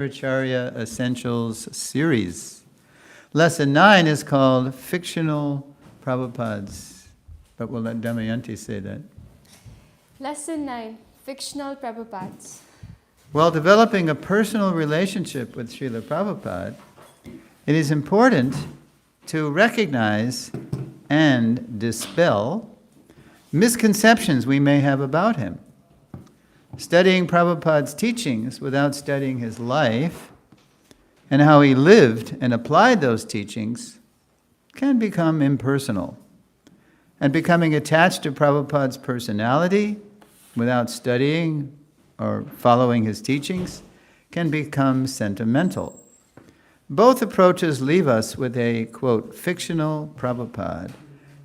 Acharya Essentials series. Lesson 9 is called Fictional Prabhupads. But we'll let Damayanti say that. Lesson 9, Fictional Prabhupads. While developing a personal relationship with Srila Prabhupada, it is important to recognize and dispel misconceptions we may have about him. Studying Prabhupada's teachings without studying his life and how he lived and applied those teachings can become impersonal. And becoming attached to Prabhupada's personality without studying or following his teachings can become sentimental. Both approaches leave us with a, quote, fictional Prabhupada,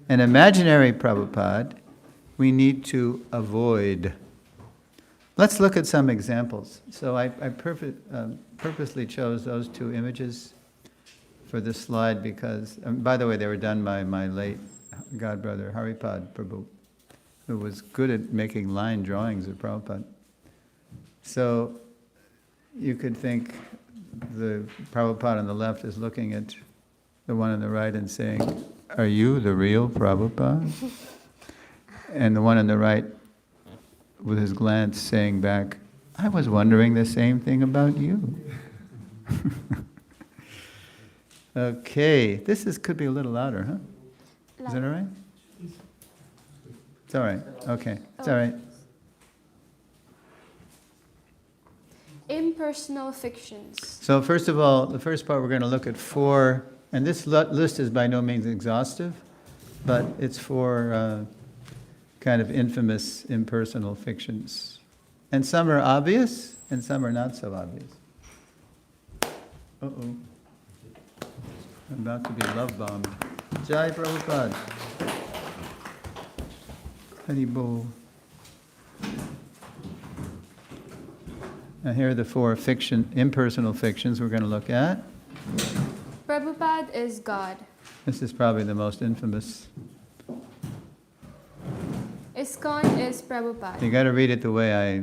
an imaginary Prabhupada we need to avoid. Let's look at some examples. So I purposely chose those two images for this slide because, by the way, they were done by my late godbrother Haripad Prabhu, who was good at making line drawings of Prabhupada. So you could think the Prabhupada on the left is looking at the one on the right and saying, "Are you the real Prabhupada?" And the one on the right, with his glance saying back, "I was wondering the same thing about you." Okay, could be a little louder, huh? Is that all right? It's all right. Okay, it's all right. Impersonal fictions. So first of all, the first part we're going to look at four, and this list is by no means exhaustive, but it's for kind of infamous impersonal fictions. And some are obvious, and some are not so obvious. Uh-oh. I'm about to be love bombed. Jai Prabhupada. Hari Bol. Now here are the four impersonal fictions we're going to look at. Prabhupada is God. This is probably the most infamous. ISKCON is Prabhupada. You got to read it the way I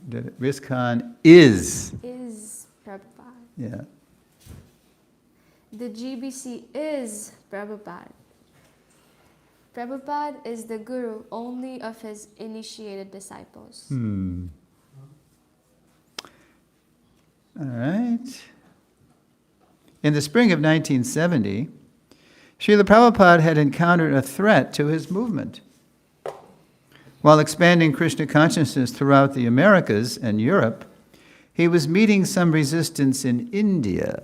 did it. ISKCON is Prabhupada. Yeah. The GBC is Prabhupada. Prabhupada is the guru only of his initiated disciples. All right. In the spring of 1970, Srila Prabhupada had encountered a threat to his movement. While expanding Krishna consciousness throughout the Americas and Europe, he was meeting some resistance in India.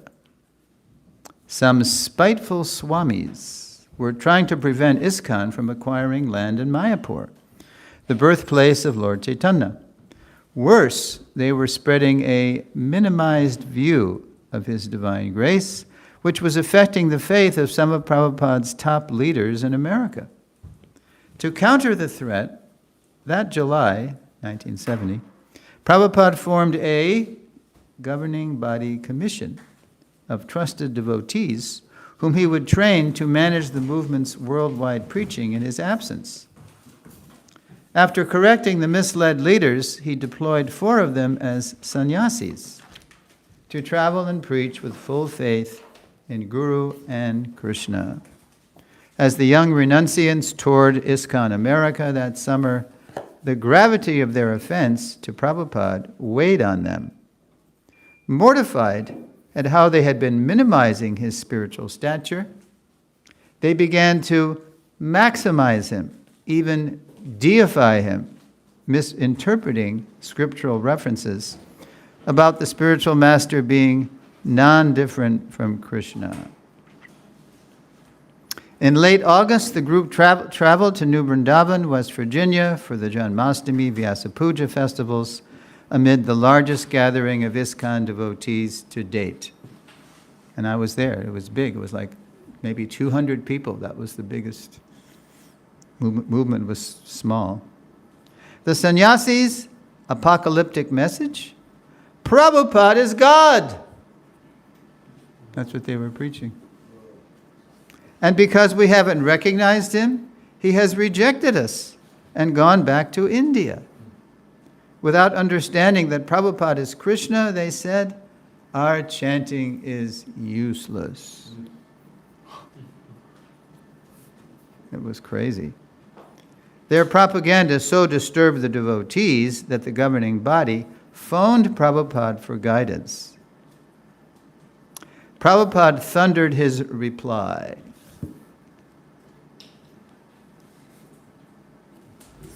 Some spiteful swamis were trying to prevent ISKCON from acquiring land in Mayapur, the birthplace of Lord Chaitanya. Worse, they were spreading a minimized view of his divine grace, which was affecting the faith of some of Prabhupada's top leaders in America. To counter the threat, that July, 1970, Prabhupada formed a governing body commission of trusted devotees whom he would train to manage the movement's worldwide preaching in his absence. After correcting the misled leaders, he deployed 4 of them as sannyasis to travel and preach with full faith in Guru and Krishna. As the young renunciants toured ISKCON America that summer, the gravity of their offense to Prabhupada weighed on them. Mortified at how they had been minimizing his spiritual stature, they began to maximize him, even deify him, misinterpreting scriptural references about the spiritual master being non-different from Krishna. In late August, the group traveled to New Vrindavan, West Virginia, for the Janmashtami Vyasa Puja festivals, amid the largest gathering of ISKCON devotees to date. And I was there. It was big. It was like maybe 200 people. That was the biggest. Movement was small. The sannyasis' apocalyptic message: Prabhupada is God. That's what they were preaching. And because we haven't recognized him, he has rejected us and gone back to India. Without understanding that Prabhupada is Krishna, they said, Our chanting is useless. It was crazy. Their propaganda so disturbed the devotees that the governing body phoned Prabhupada for guidance. Prabhupada thundered his reply.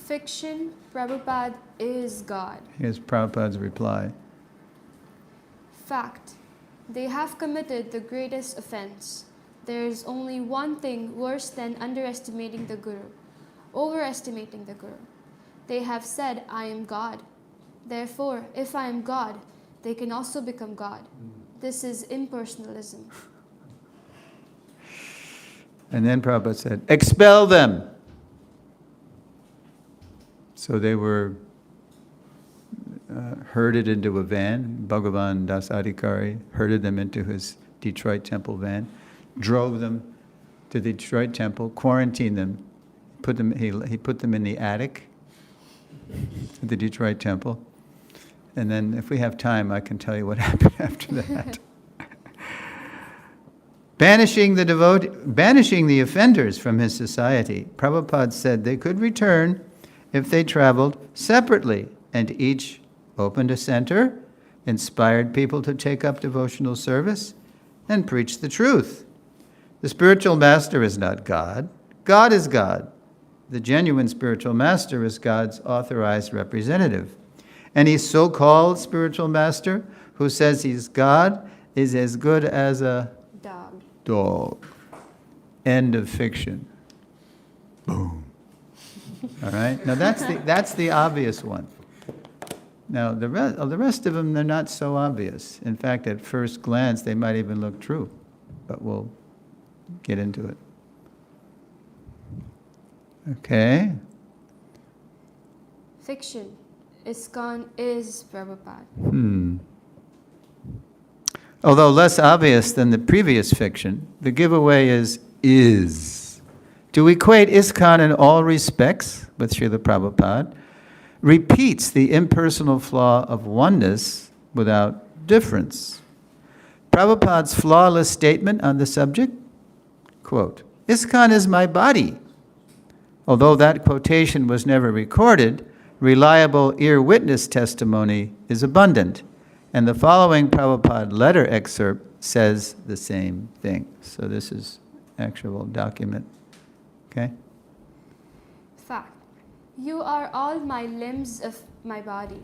Fiction, Prabhupada is God. Here's Prabhupada's reply. Fact, they have committed the greatest offense. There is only one thing worse than underestimating the Guru, overestimating the Guru. They have said, I am God. Therefore, if I am God, they can also become God. This is impersonalism. And then Prabhupada said, expel them. So they were herded into a van. Bhagavan Das Adhikari herded them into his Detroit temple van, drove them to the Detroit temple, quarantined them, he put them in the attic at the Detroit temple. And then if we have time, I can tell you what happened after that. Banishing the offenders from his society, Prabhupada said they could return if they traveled separately, and each opened a center, inspired people to take up devotional service, and preach the truth. The spiritual master is not God. God is God. The genuine spiritual master is God's authorized representative. Any so-called spiritual master who says he's God is as good as a dog. End of fiction. Boom. All right? Now that's the obvious one. Now the rest of them, they're not so obvious. In fact, at first glance, they might even look true. But we'll get into it. Okay. Fiction. ISKCON is Prabhupada. Although less obvious than the previous fiction, the giveaway is. To equate ISKCON in all respects with Srila Prabhupada repeats the impersonal flaw of oneness without difference. Prabhupada's flawless statement on the subject, quote, ISKCON is my body. Although that quotation was never recorded, reliable ear witness testimony is abundant. And the following Prabhupada letter excerpt says the same thing. So this is actual document. Okay? Fact. You are all my limbs of my body.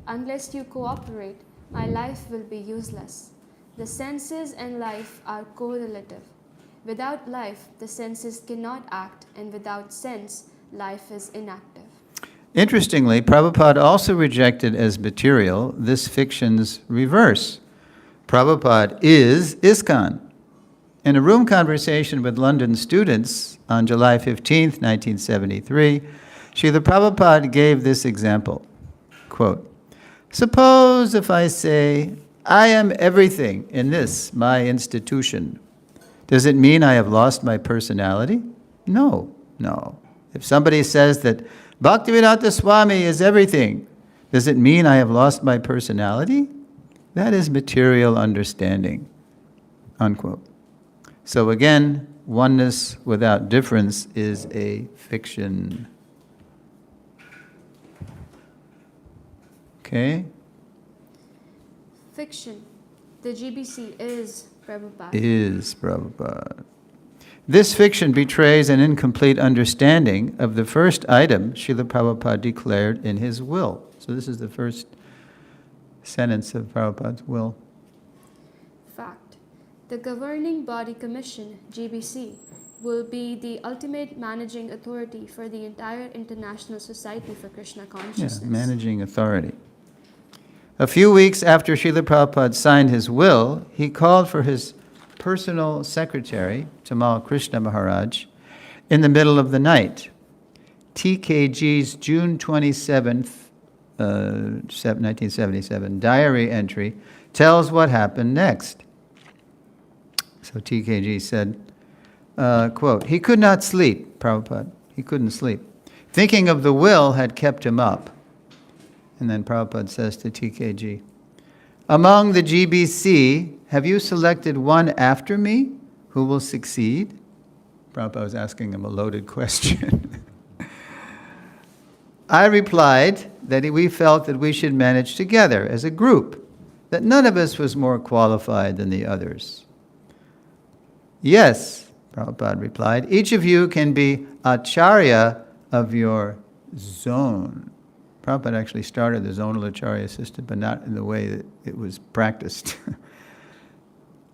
Unless you cooperate, my life will be useless. The senses and life are correlative. Without life, the senses cannot act, and without sense, life is inactive. Interestingly, Prabhupada also rejected as material this fiction's reverse. Prabhupada is ISKCON. In a room conversation with London students on July 15th, 1973, Srila Prabhupada gave this example, quote, suppose if I say, I am everything in this, my institution. Does it mean I have lost my personality? No. If somebody says that Bhaktivedanta Swami is everything, does it mean I have lost my personality? That is material understanding, unquote. So again, oneness without difference is a fiction. Okay? Fiction. The GBC is Prabhupada. Is Prabhupada. This fiction betrays an incomplete understanding of the first item Srila Prabhupada declared in his will. So this is the first sentence of Prabhupada's will. Fact. The Governing Body Commission, GBC, will be the ultimate managing authority for the entire International Society for Krishna Consciousness. Yeah, managing authority. A few weeks after Srila Prabhupada signed his will, he called for his personal secretary, Tamal Krishna Maharaj, in the middle of the night. TKG's June 27th, 1977 diary entry tells what happened next. So TKG said, quote, he could not sleep, Prabhupada. He couldn't sleep. Thinking of the will had kept him up. And then Prabhupada says to TKG, Among the GBC, have you selected one after me who will succeed? Prabhupada was asking him a loaded question. I replied that we felt that we should manage together as a group, that none of us was more qualified than the others. Yes, Prabhupada replied, each of you can be acharya of your zone. Prabhupada actually started the zonal acharya system, but not in the way that it was practiced.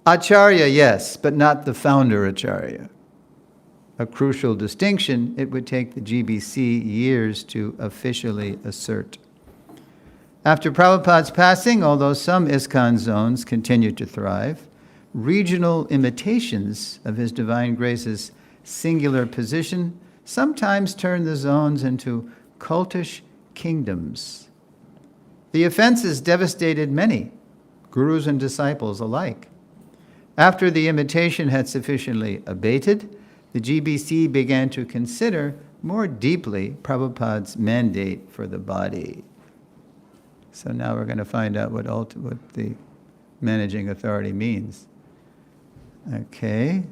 Acharya, yes, but not the founder acharya. A crucial distinction it would take the GBC years to officially assert. After Prabhupada's passing, although some ISKCON zones continued to thrive, regional imitations of His Divine Grace's singular position sometimes turned the zones into cultish kingdoms. The offenses devastated many, gurus and disciples alike. After the imitation had sufficiently abated, the GBC began to consider more deeply Prabhupada's mandate for the body. So now we're going to find out what the managing authority means. Okay.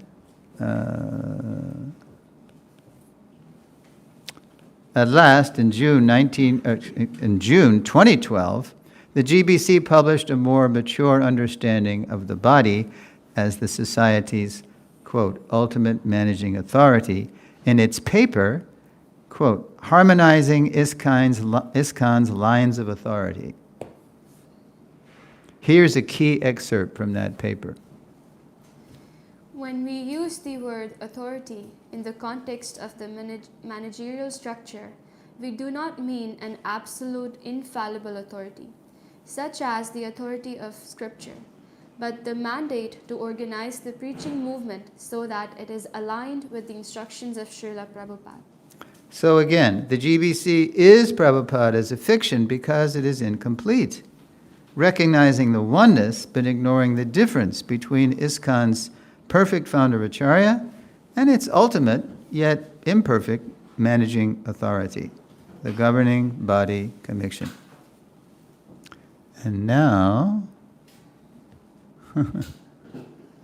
At last, in June 2012, the GBC published a more mature understanding of the body as the Society's, quote, ultimate managing authority in its paper, quote, harmonizing ISKCON's lines of authority. Here's a key excerpt from that paper. When we use the word authority in the context of the managerial structure, we do not mean an absolute infallible authority, such as the authority of Scripture, but the mandate to organize the preaching movement so that it is aligned with the instructions of Srila Prabhupada. So again, the GBC is Prabhupada as a fiction because it is incomplete, recognizing the oneness but ignoring the difference between ISKCON's perfect founder acharya and its ultimate yet imperfect managing authority, the governing body commission. And now,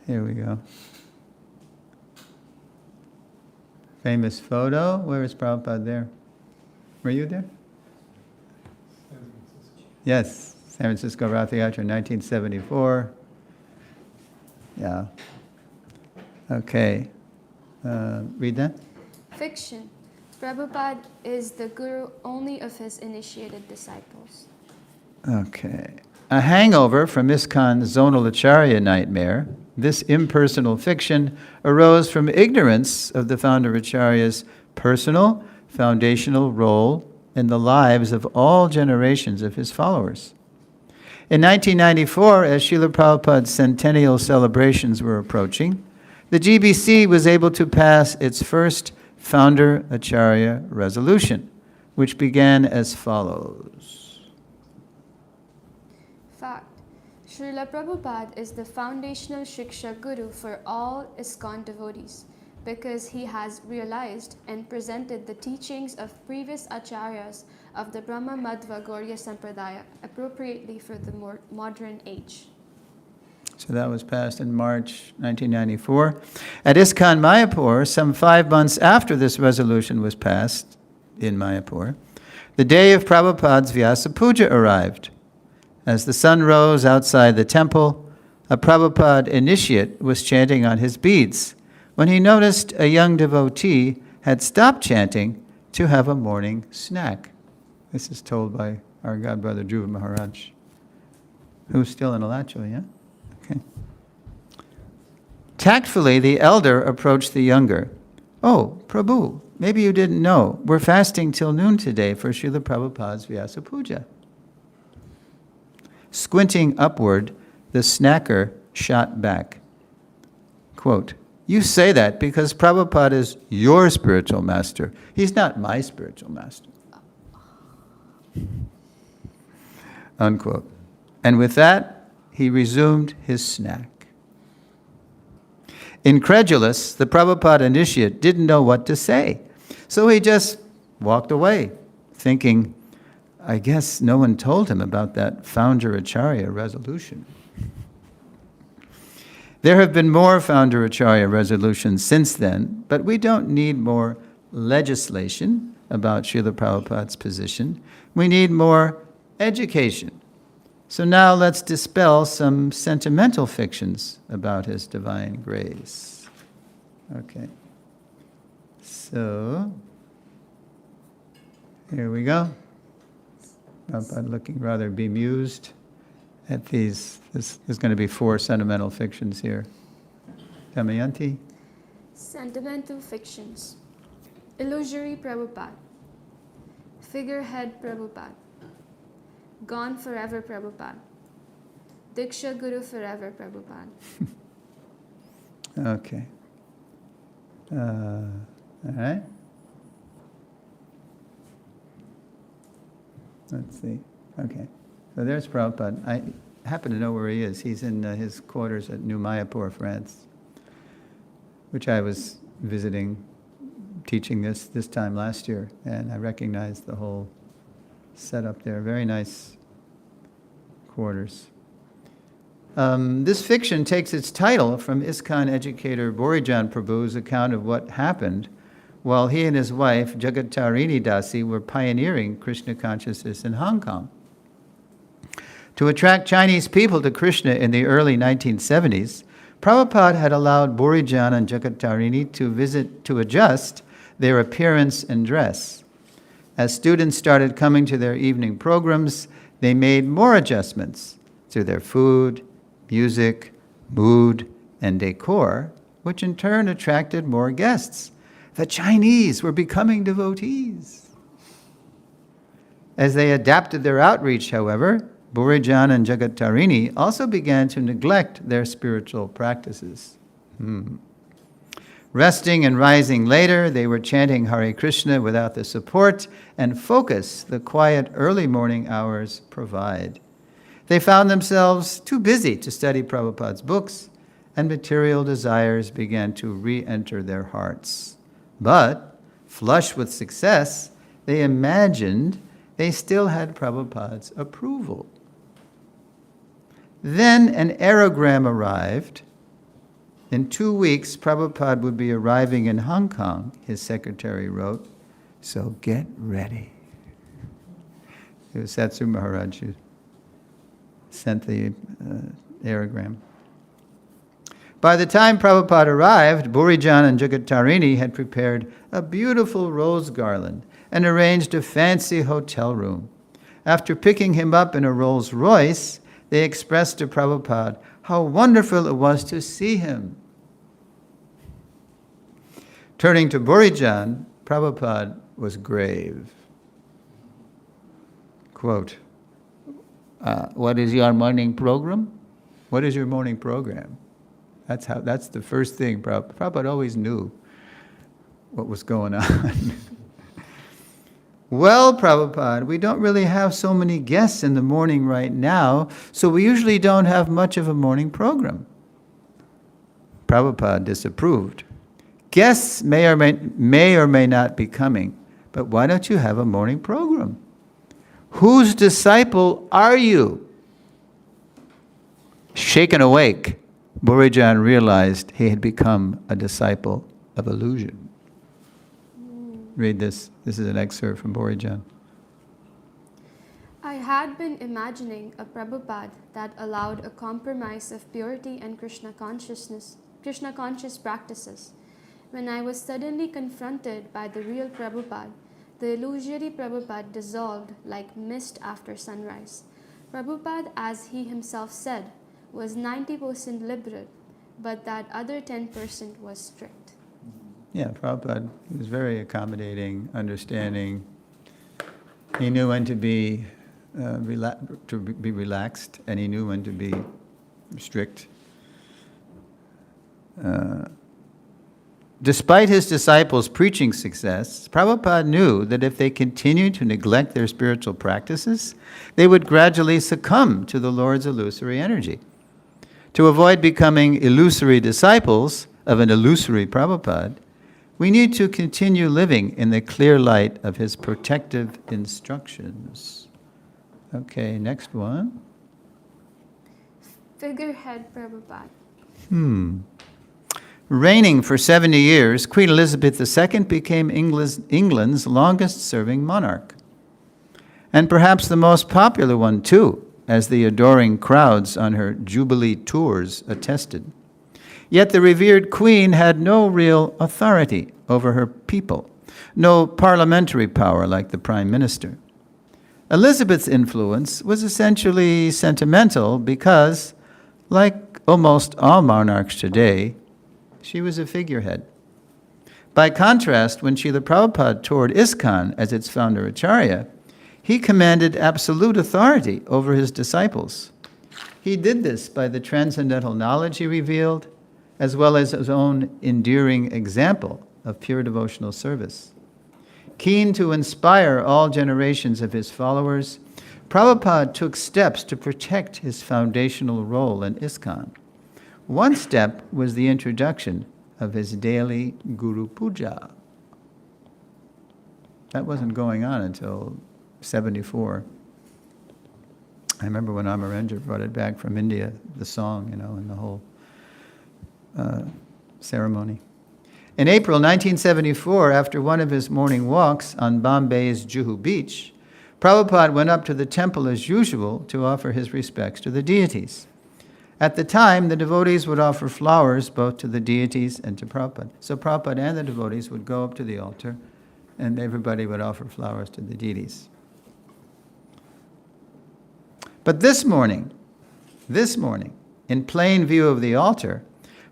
here we go. Famous photo. Where is Prabhupada there? Were you there? Yes, San Francisco Ratha Yatra, 1974. Yeah. Okay. Read that. Fiction. Prabhupada is the guru only of his initiated disciples. Okay. A hangover from ISKCON zonal acharya nightmare, this impersonal fiction arose from ignorance of the founder acharya's personal, foundational role in the lives of all generations of his followers. In 1994, as Srila Prabhupada's centennial celebrations were approaching, the GBC was able to pass its first founder acharya resolution, which began as follows. Fact. Srila Prabhupada is the foundational Shiksha Guru for all ISKCON devotees because he has realized and presented the teachings of previous acharyas of the Brahma Madhva Gauriya Sampradaya appropriately for the more modern age. So that was passed in March 1994. At ISKCON Mayapur, some 5 months after this resolution was passed in Mayapur, the day of Prabhupada's Vyasa Puja arrived. As the sun rose outside the temple, a Prabhupada initiate was chanting on his beads when he noticed a young devotee had stopped chanting to have a morning snack. This is told by our godbrother Dhruva Maharaj, who's still in Alachua, yeah? Okay. Tactfully, the elder approached the younger. Oh, Prabhu, maybe you didn't know. We're fasting till noon today for Srila Prabhupada's Vyasa Puja. Squinting upward, the snacker shot back. Quote, you say that because Prabhupada is your spiritual master. He's not my spiritual master. Unquote. And with that, he resumed his snack. Incredulous, the Prabhupada initiate didn't know what to say. So he just walked away, thinking, I guess no one told him about that founder Acharya resolution. There have been more founder Acharya resolutions since then, but we don't need more legislation about Srila Prabhupada's position. We need more education. So now let's dispel some sentimental fictions about his divine grace. Okay. So, here we go. Prabhupada looking rather bemused at these. There's going to be 4 sentimental fictions here. Damayanti? Sentimental fictions. Illusory Prabhupada. Figurehead Prabhupada. Gone forever Prabhupada. Diksha Guru forever Prabhupada. Okay. All right. Let's see. Okay. So there's Prabhupada. I happen to know where he is. He's in his quarters at New Mayapur, France, which I was visiting, teaching this time last year, and I recognized the whole setup there. Very nice quarters. This fiction takes its title from ISKCON educator Borijan Prabhu's account of what happened while he and his wife, Jagatarini Dasi, were pioneering Krishna consciousness in Hong Kong. To attract Chinese people to Krishna in the early 1970s, Prabhupada had allowed Borijan and Jagatarini to adjust their appearance and dress. As students started coming to their evening programs, they made more adjustments to their food, music, mood, and decor, which in turn attracted more guests. The Chinese were becoming devotees. As they adapted their outreach, however, Borijan and Jagatarini also began to neglect their spiritual practices. Resting and rising later, they were chanting Hare Krishna without the support and focus the quiet early morning hours provide. They found themselves too busy to study Prabhupada's books, and material desires began to re-enter their hearts. But, flush with success, they imagined they still had Prabhupada's approval. Then an aerogram arrived. In 2 weeks, Prabhupada would be arriving in Hong Kong, his secretary wrote, so get ready. It was Satsu Maharaj who sent the aerogram. By the time Prabhupada arrived, Borijan and Jagatarini had prepared a beautiful rose garland and arranged a fancy hotel room. After picking him up in a Rolls Royce, they expressed to Prabhupada how wonderful it was to see him. Turning to Borijan, Prabhupada was grave. Quote, what is your morning program? What is your morning program? That's the first thing. Prabhupada always knew what was going on. Well, Prabhupada, we don't really have so many guests in the morning right now, so we usually don't have much of a morning program. Prabhupada disapproved. Guests may or may not be coming, but why don't you have a morning program? Whose disciple are you? Shaken awake, Borijan realized he had become a disciple of illusion. Read this. This is an excerpt from Borijan. I had been imagining a Prabhupada that allowed a compromise of purity and Krishna conscious practices. When I was suddenly confronted by the real Prabhupada, the illusory Prabhupada dissolved like mist after sunrise. Prabhupada, as he himself said, was 90% liberal, but that other 10% was strict. Yeah, Prabhupada was very accommodating, understanding. He knew when to be relaxed, and he knew when to be strict. Despite his disciples' preaching success, Prabhupada knew that if they continued to neglect their spiritual practices, they would gradually succumb to the Lord's illusory energy. To avoid becoming illusory disciples of an illusory Prabhupada, we need to continue living in the clear light of his protective instructions. Okay, next one. Figurehead Prabhupada. Reigning for 70 years, Queen Elizabeth II became England's longest-serving monarch. And perhaps the most popular one, too, as the adoring crowds on her Jubilee tours attested. Yet the revered Queen had no real authority over her people, no parliamentary power like the Prime Minister. Elizabeth's influence was essentially sentimental because, like almost all monarchs today, she was a figurehead. By contrast, when Srila Prabhupada toured ISKCON as its founder Acharya, he commanded absolute authority over his disciples. He did this by the transcendental knowledge he revealed, as well as his own endearing example of pure devotional service. Keen to inspire all generations of his followers, Prabhupada took steps to protect his foundational role in ISKCON. One step was the introduction of his daily Guru Puja. That wasn't going on until 74. I remember when Amarendra brought it back from India, the song, and the whole ceremony. In April 1974, after one of his morning walks on Bombay's Juhu Beach, Prabhupada went up to the temple as usual to offer his respects to the deities. At the time, the devotees would offer flowers both to the deities and to Prabhupada. So Prabhupada and the devotees would go up to the altar, and everybody would offer flowers to the deities. But this morning, in plain view of the altar,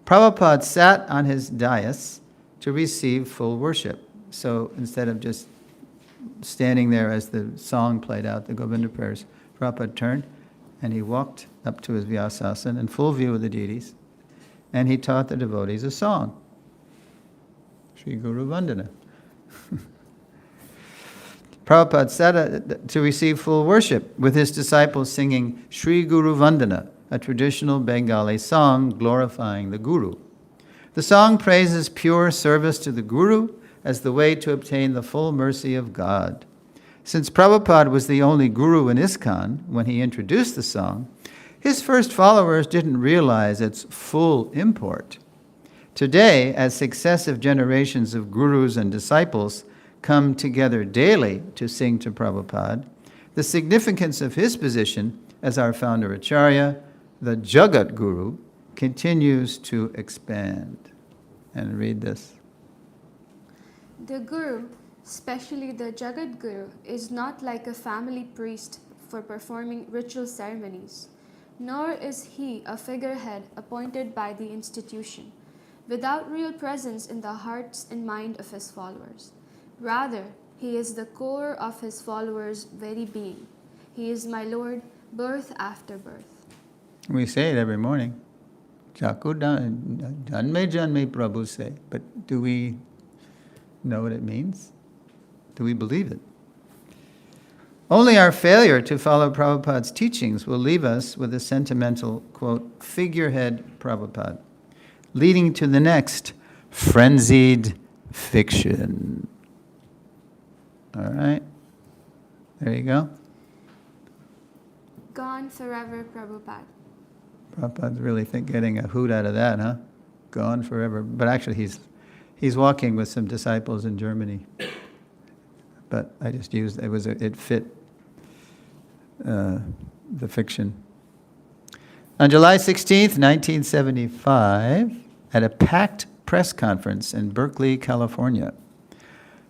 Prabhupada sat on his dais to receive full worship. So instead of just standing there as the song played out, the Govinda prayers, Prabhupada turned and he walked up to his Vyasasana in full view of the deities, and he taught the devotees a song, Shri Guru Vandana. Prabhupada sat to receive full worship with his disciples singing Shri Guru Vandana, a traditional Bengali song glorifying the Guru. The song praises pure service to the Guru as the way to obtain the full mercy of God. Since Prabhupada was the only Guru in ISKCON when he introduced the song, his first followers didn't realize its full import. Today, as successive generations of Gurus and disciples come together daily to sing to Prabhupada, the significance of his position as our founder Acharya, the Jagat Guru, continues to expand. And read this. The Guru, especially the Jagat Guru, is not like a family priest for performing ritual ceremonies, nor is he a figurehead appointed by the institution, without real presence in the hearts and mind of his followers. Rather, he is the core of his followers' very being. He is my Lord, birth after birth. We say it every morning. Chaku janme janme Prabhu say. But do we know what it means? Do we believe it? Only our failure to follow Prabhupada's teachings will leave us with a sentimental, quote, figurehead Prabhupada, leading to the next frenzied fiction. All right, there you go. Gone forever Prabhupada. Prabhupada's really getting a hoot out of that, huh? Gone forever. But actually he's walking with some disciples in Germany. But I just used, it fit the fiction. On July 16th, 1975, at a packed press conference in Berkeley, California,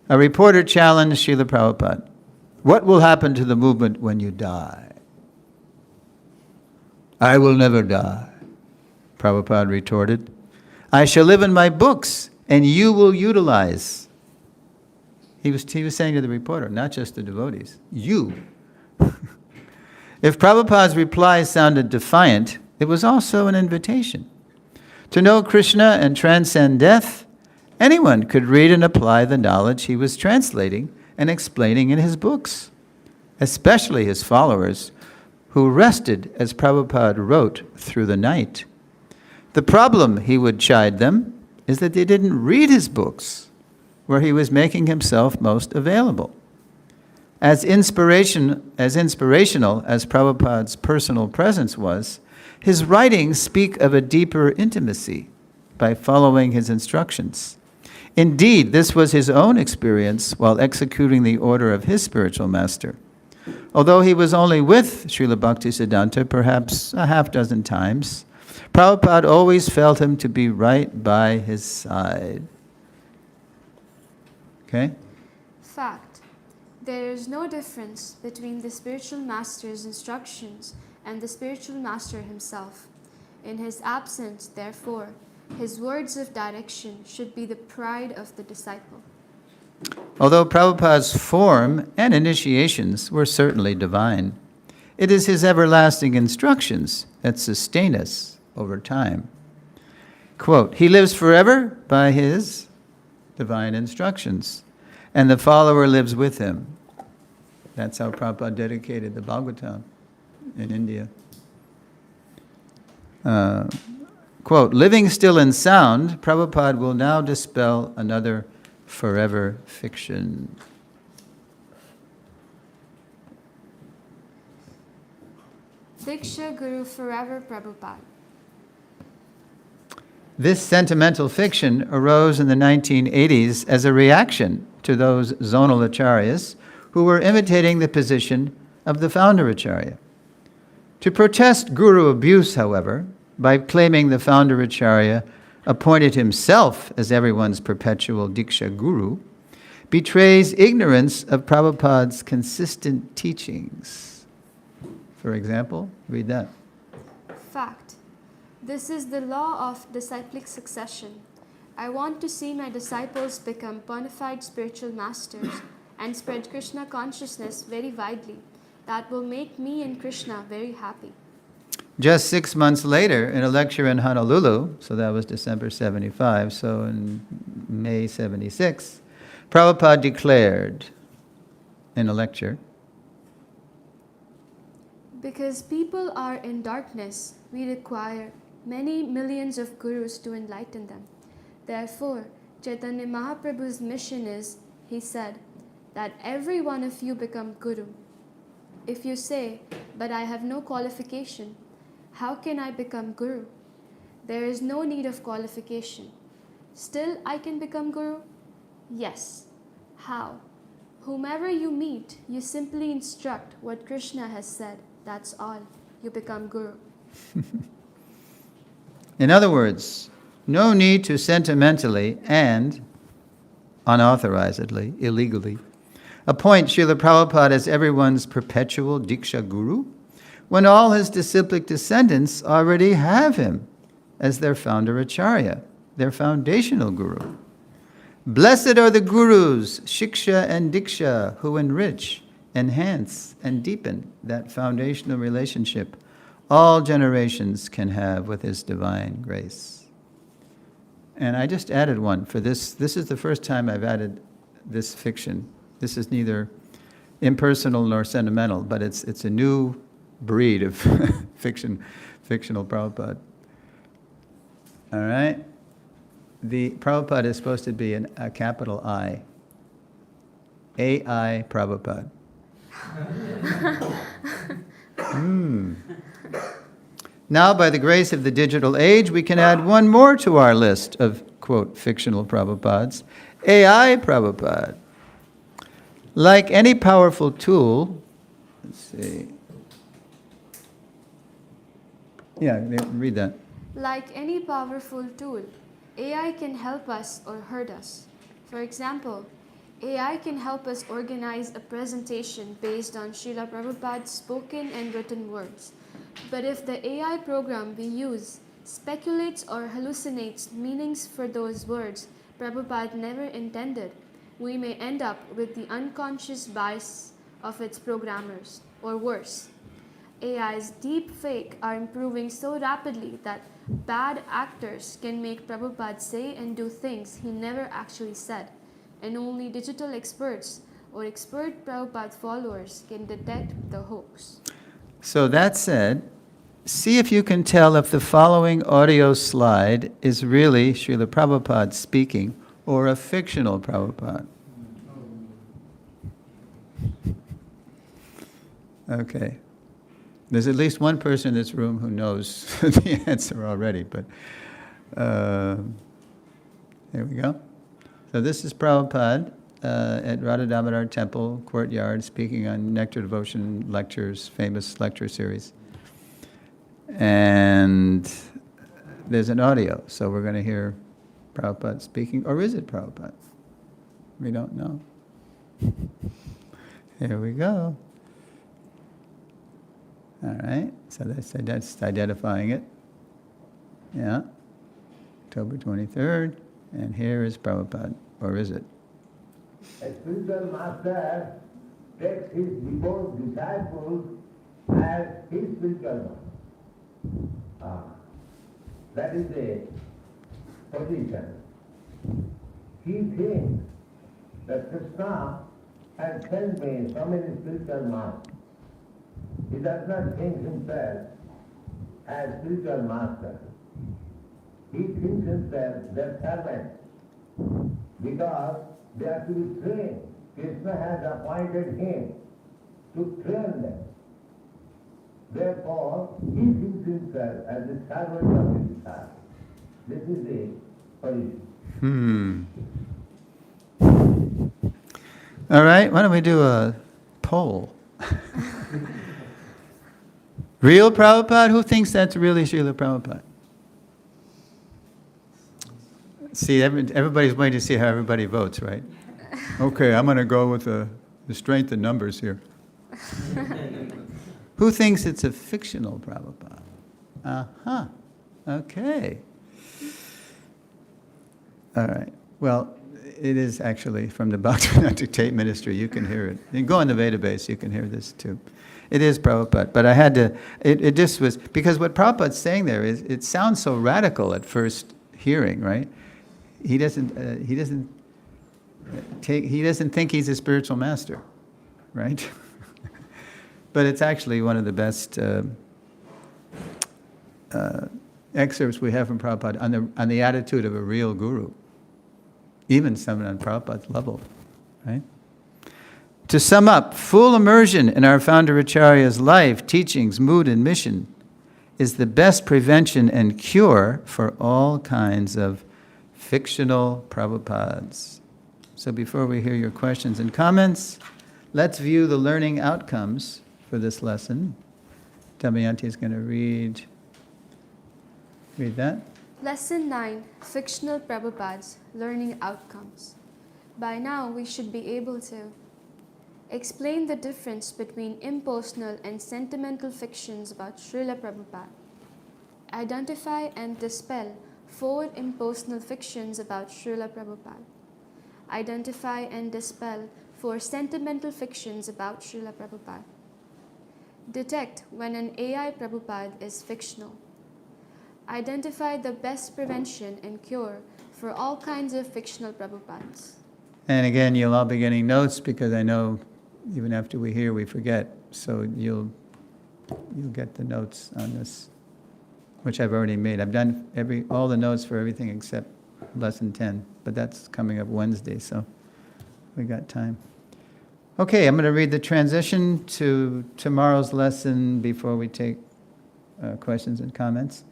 a reporter challenged Srila Prabhupada, "What will happen to the movement when you die?" "I will never die," Prabhupada retorted. "I shall live in my books, and you will utilize." He was saying to the reporter, not just the devotees, you. If Prabhupada's reply sounded defiant, it was also an invitation. To know Krishna and transcend death, anyone could read and apply the knowledge he was translating and explaining in his books, especially his followers, who rested, as Prabhupada wrote, through the night. The problem, he would chide them, is that they didn't read his books, where he was making himself most available. As inspirational as Prabhupada's personal presence was, his writings speak of a deeper intimacy by following his instructions. Indeed, this was his own experience while executing the order of his spiritual master. Although he was only with Srila Bhaktisiddhanta perhaps a half dozen times, Prabhupada always felt him to be right by his side. Okay? Fact. There is no difference between the spiritual master's instructions and the spiritual master himself. In his absence, therefore, his words of direction should be the pride of the disciple. Although Prabhupada's form and initiations were certainly divine, it is his everlasting instructions that sustain us over time. Quote, he lives forever by his divine instructions, and the follower lives with him. That's how Prabhupada dedicated the Bhagavatam in India. Quote, living still in sound, Prabhupada will now dispel another forever fiction. Diksha Guru Forever Prabhupada. This sentimental fiction arose in the 1980s as a reaction to those zonal acharyas who were imitating the position of the founder acharya. To protest guru abuse, however, by claiming the founder acharya appointed himself as everyone's perpetual Diksha Guru, betrays ignorance of Prabhupada's consistent teachings. For example, read that. Fact. This is the law of disciplic succession. I want to see my disciples become bona fide spiritual masters and spread Krishna consciousness very widely. That will make me and Krishna very happy. Just 6 months later, in a lecture in Honolulu, so that was December 75, so in May 76, Prabhupada declared in a lecture, because people are in darkness, we require many millions of gurus to enlighten them. Therefore, Chaitanya Mahaprabhu's mission is, he said, that every one of you become guru. If you say, but I have no qualification, how can I become guru? There is no need of qualification. Still I can become guru? Yes. How? Whomever you meet, you simply instruct what Krishna has said. That's all. You become guru. in other words, no need to sentimentally and unauthorizedly, illegally, appoint Srila Prabhupada as everyone's perpetual Diksha Guru, when all his disciplic descendants already have him as their founder acharya, their foundational guru. Blessed are the gurus, shiksha and diksha, who enrich, enhance, and deepen that foundational relationship all generations can have with his divine grace. And I just added one for this. This is the first time I've added this fiction. This is neither impersonal nor sentimental, but it's a new breed of fictional Prabhupada. All right? The Prabhupada is supposed to be a capital I. A-I Prabhupada. Now, by the grace of the digital age, we can add one more to our list of, quote, fictional Prabhupads. A.I. Prabhupada. Like any powerful tool, let's see. Yeah, read that. Like any powerful tool, AI can help us or hurt us. For example, AI can help us organize a presentation based on Srila Prabhupada's spoken and written words. But if the AI program we use speculates or hallucinates meanings for those words Prabhupada never intended, we may end up with the unconscious bias of its programmers, or worse. AI's deep fake are improving so rapidly that bad actors can make Prabhupada say and do things he never actually said, and only digital experts or expert Prabhupada followers can detect the hoax. So that said, see if you can tell if the following audio slide is really Srila Prabhupada speaking or a fictional Prabhupada. Okay. There's at least one person in this room who knows the answer already, but here we go. So this is Prabhupada at Radha Damodar Temple courtyard speaking on Nectar Devotion lectures, famous lecture series. And there's an audio, so we're going to hear Prabhupada speaking. Or is it Prabhupada? We don't know. Here we go. All right, so that's identifying it. Yeah, October 23rd, and here is Prabhupada, or is it? A spiritual master takes his devoted disciples as his spiritual master. That is the position. He thinks that Krishna has sent me so many spiritual masters. He does not think himself as spiritual master. He thinks himself their servant because they are to be trained. Krishna has appointed him to train them. Therefore, he thinks himself as the servant of his disciples. This is the position. All right, why don't we do a poll? Real Prabhupada? Who thinks that's really Srila Prabhupada? See, everybody's waiting to see how everybody votes, right? Okay, I'm going to go with the strength in numbers here. Who thinks it's a fictional Prabhupada? Uh-huh. Okay. All right. Well, it is actually from the Bhaktivinoda Tape Ministry. You can hear it. You can go on the database. You can hear this too. It is Prabhupada. But I had to, it just was, because what Prabhupada's saying there is, it sounds so radical at first hearing, right? He doesn't think he's a spiritual master, right? But it's actually one of the best excerpts we have from Prabhupada on the attitude of a real guru, even someone on Prabhupada's level, right? To sum up, full immersion in our founder Acharya's life, teachings, mood, and mission is the best prevention and cure for all kinds of fictional Prabhupads. So before we hear your questions and comments, let's view the learning outcomes for this lesson. Damayanti is going to read that. Lesson 9, Fictional Prabhupads, Learning Outcomes. By now, we should be able to explain the difference between impersonal and sentimental fictions about Srila Prabhupada. Identify and dispel 4 impersonal fictions about Srila Prabhupada. Identify and dispel 4 sentimental fictions about Srila Prabhupada. Detect when an AI Prabhupada is fictional. Identify the best prevention and cure for all kinds of fictional Prabhupads. And again, you'll all be getting notes because I know even after we hear, we forget. So you'll get the notes on this, which I've already made. I've done all the notes for everything except lesson 10, but that's coming up Wednesday, so we got time. Okay, I'm going to read the transition to tomorrow's lesson before we take questions and comments.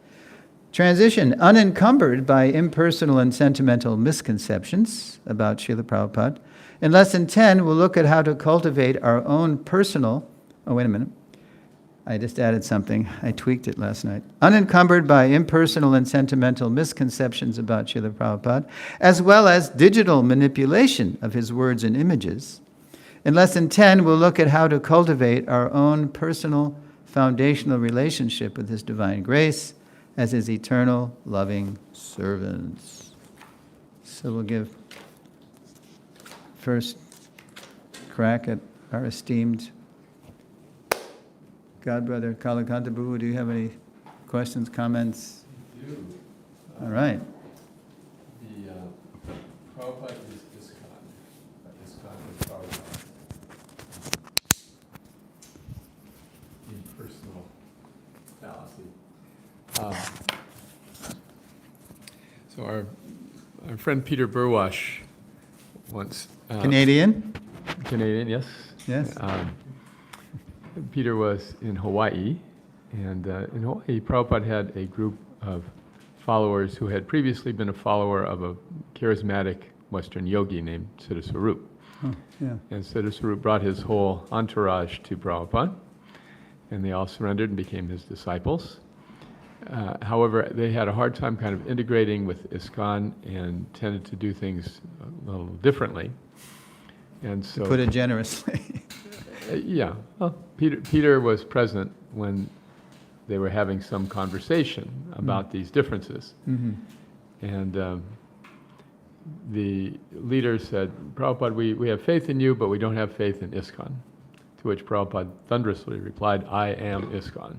Transition, unencumbered by impersonal and sentimental misconceptions about Srila Prabhupada. In lesson 10, we'll look at how to cultivate our own personal, oh wait a minute, I just added something, I tweaked it last night. Unencumbered by impersonal and sentimental misconceptions about Srila Prabhupada, as well as digital manipulation of his words and images. In lesson 10, we'll look at how to cultivate our own personal foundational relationship with His divine grace as His eternal loving servants. So we'll give first crack at our esteemed Godbrother Kalakanta Prabhu. Do you have any questions, comments? I do. All right. The Prabhupada is ISKCON. ISKCON is Prabhupada. Impersonal fallacy. So our friend Peter Burwash once... Canadian? Canadian, yes. Yes. Peter was in Hawaii, and in Hawaii, Prabhupada had a group of followers who had previously been a follower of a charismatic Western yogi named Siddha. Oh, yeah. And Siddha brought his whole entourage to Prabhupada, and they all surrendered and became his disciples. However, they had a hard time kind of integrating with ISKCON and tended to do things a little differently. And so, To put it generously. yeah, well, Peter was present when they were having some conversation about these differences. Mm-hmm. And the leader said, Prabhupada, we have faith in you, but we don't have faith in ISKCON. To which Prabhupada thunderously replied, I am ISKCON.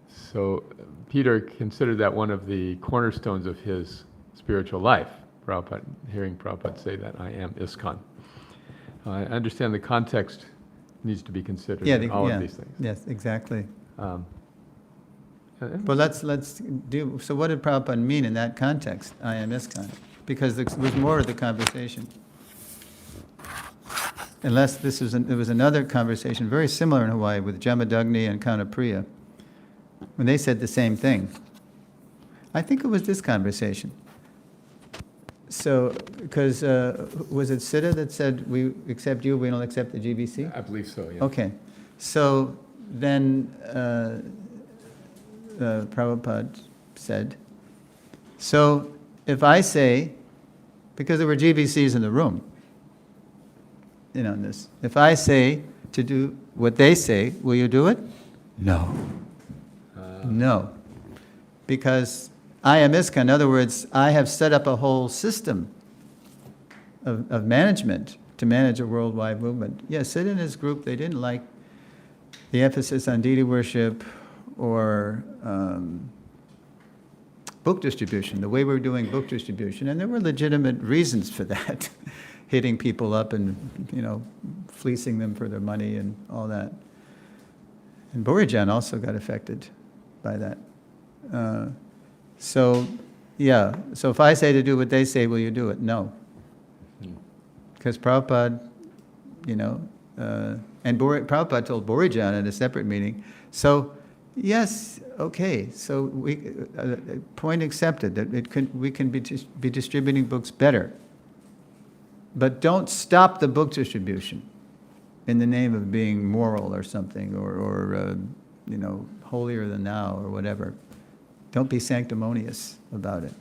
So Peter considered that one of the cornerstones of his spiritual life, hearing Prabhupada say that, I am ISKCON. I understand the context needs to be considered in all of these things. Yes, exactly. And- But let's do, so what did Prabhupada mean in that context, I am ISKCON? Because there was more of the conversation. Unless there was another conversation very similar in Hawaii with Jamadagni and Kanapriya, when they said the same thing. I think it was this conversation. So, because, was it Siddha that said, we accept you, we don't accept the GBC? I believe so, yeah. Okay, so then Prabhupada said, so if I say, because there were GBCs in the room, this, if I say to do what they say, will you do it? No. No. Because I am ISKCON, in other words, I have set up a whole system of management to manage a worldwide movement. Yes, Sid and his group, they didn't like the emphasis on deity worship or book distribution, the way we were doing book distribution, and there were legitimate reasons for that, hitting people up and, fleecing them for their money and all that. And Borijan also got affected by that. So if I say to do what they say, will you do it? No. Because Prabhupada, and Prabhupada told Borijan at a separate meeting, so yes, okay, so we, point accepted, that we can be distributing books better. But don't stop the book distribution in the name of being moral or something, or holier than thou or whatever. Don't be sanctimonious about it.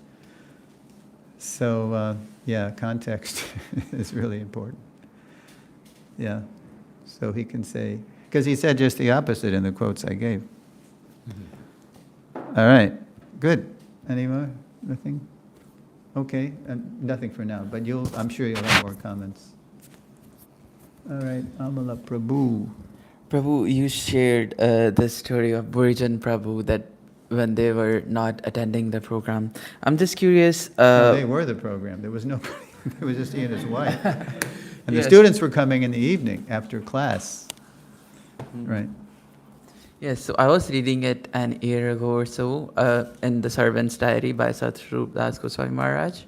So, context is really important. Yeah, so he can say, because he said just the opposite in the quotes I gave. All right, good. Any more? Nothing? Okay, nothing for now, but I'm sure you'll have more comments. All right, Amala Prabhu. Prabhu, you shared the story of Burijan Prabhu that when they were not attending the program. I'm just curious. No, they were the program. There was nobody. It was just he and his wife. And Yes. the students were coming in the evening after class. Right. Yes, so I was reading it an year ago or so in the Servant's Diary by Satrup Das Goswami Maharaj.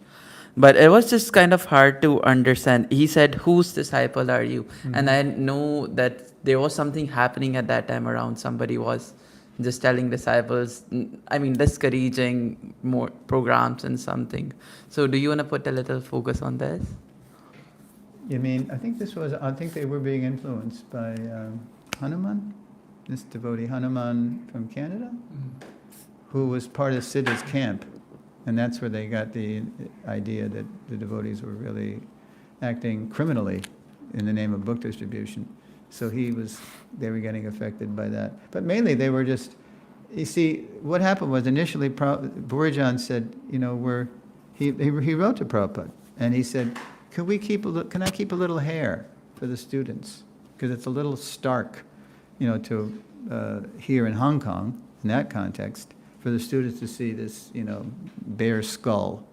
But it was just kind of hard to understand. He said, whose disciple are you? Mm-hmm. And I know that there was something happening at that time around. Somebody was just telling disciples, discouraging more programs and something. So do you want to put a little focus on this? You mean, I think they were being influenced by Hanuman, this devotee Hanuman from Canada, who was part of Siddha's camp. And that's where they got the idea that the devotees were really acting criminally in the name of book distribution. So they were getting affected by that. But mainly they were just, you see, what happened was initially Borijan said, he wrote to Prabhupada and he said, can I keep a little hair for the students? Because it's a little stark, to here in Hong Kong, in that context, for the students to see this, bare skull.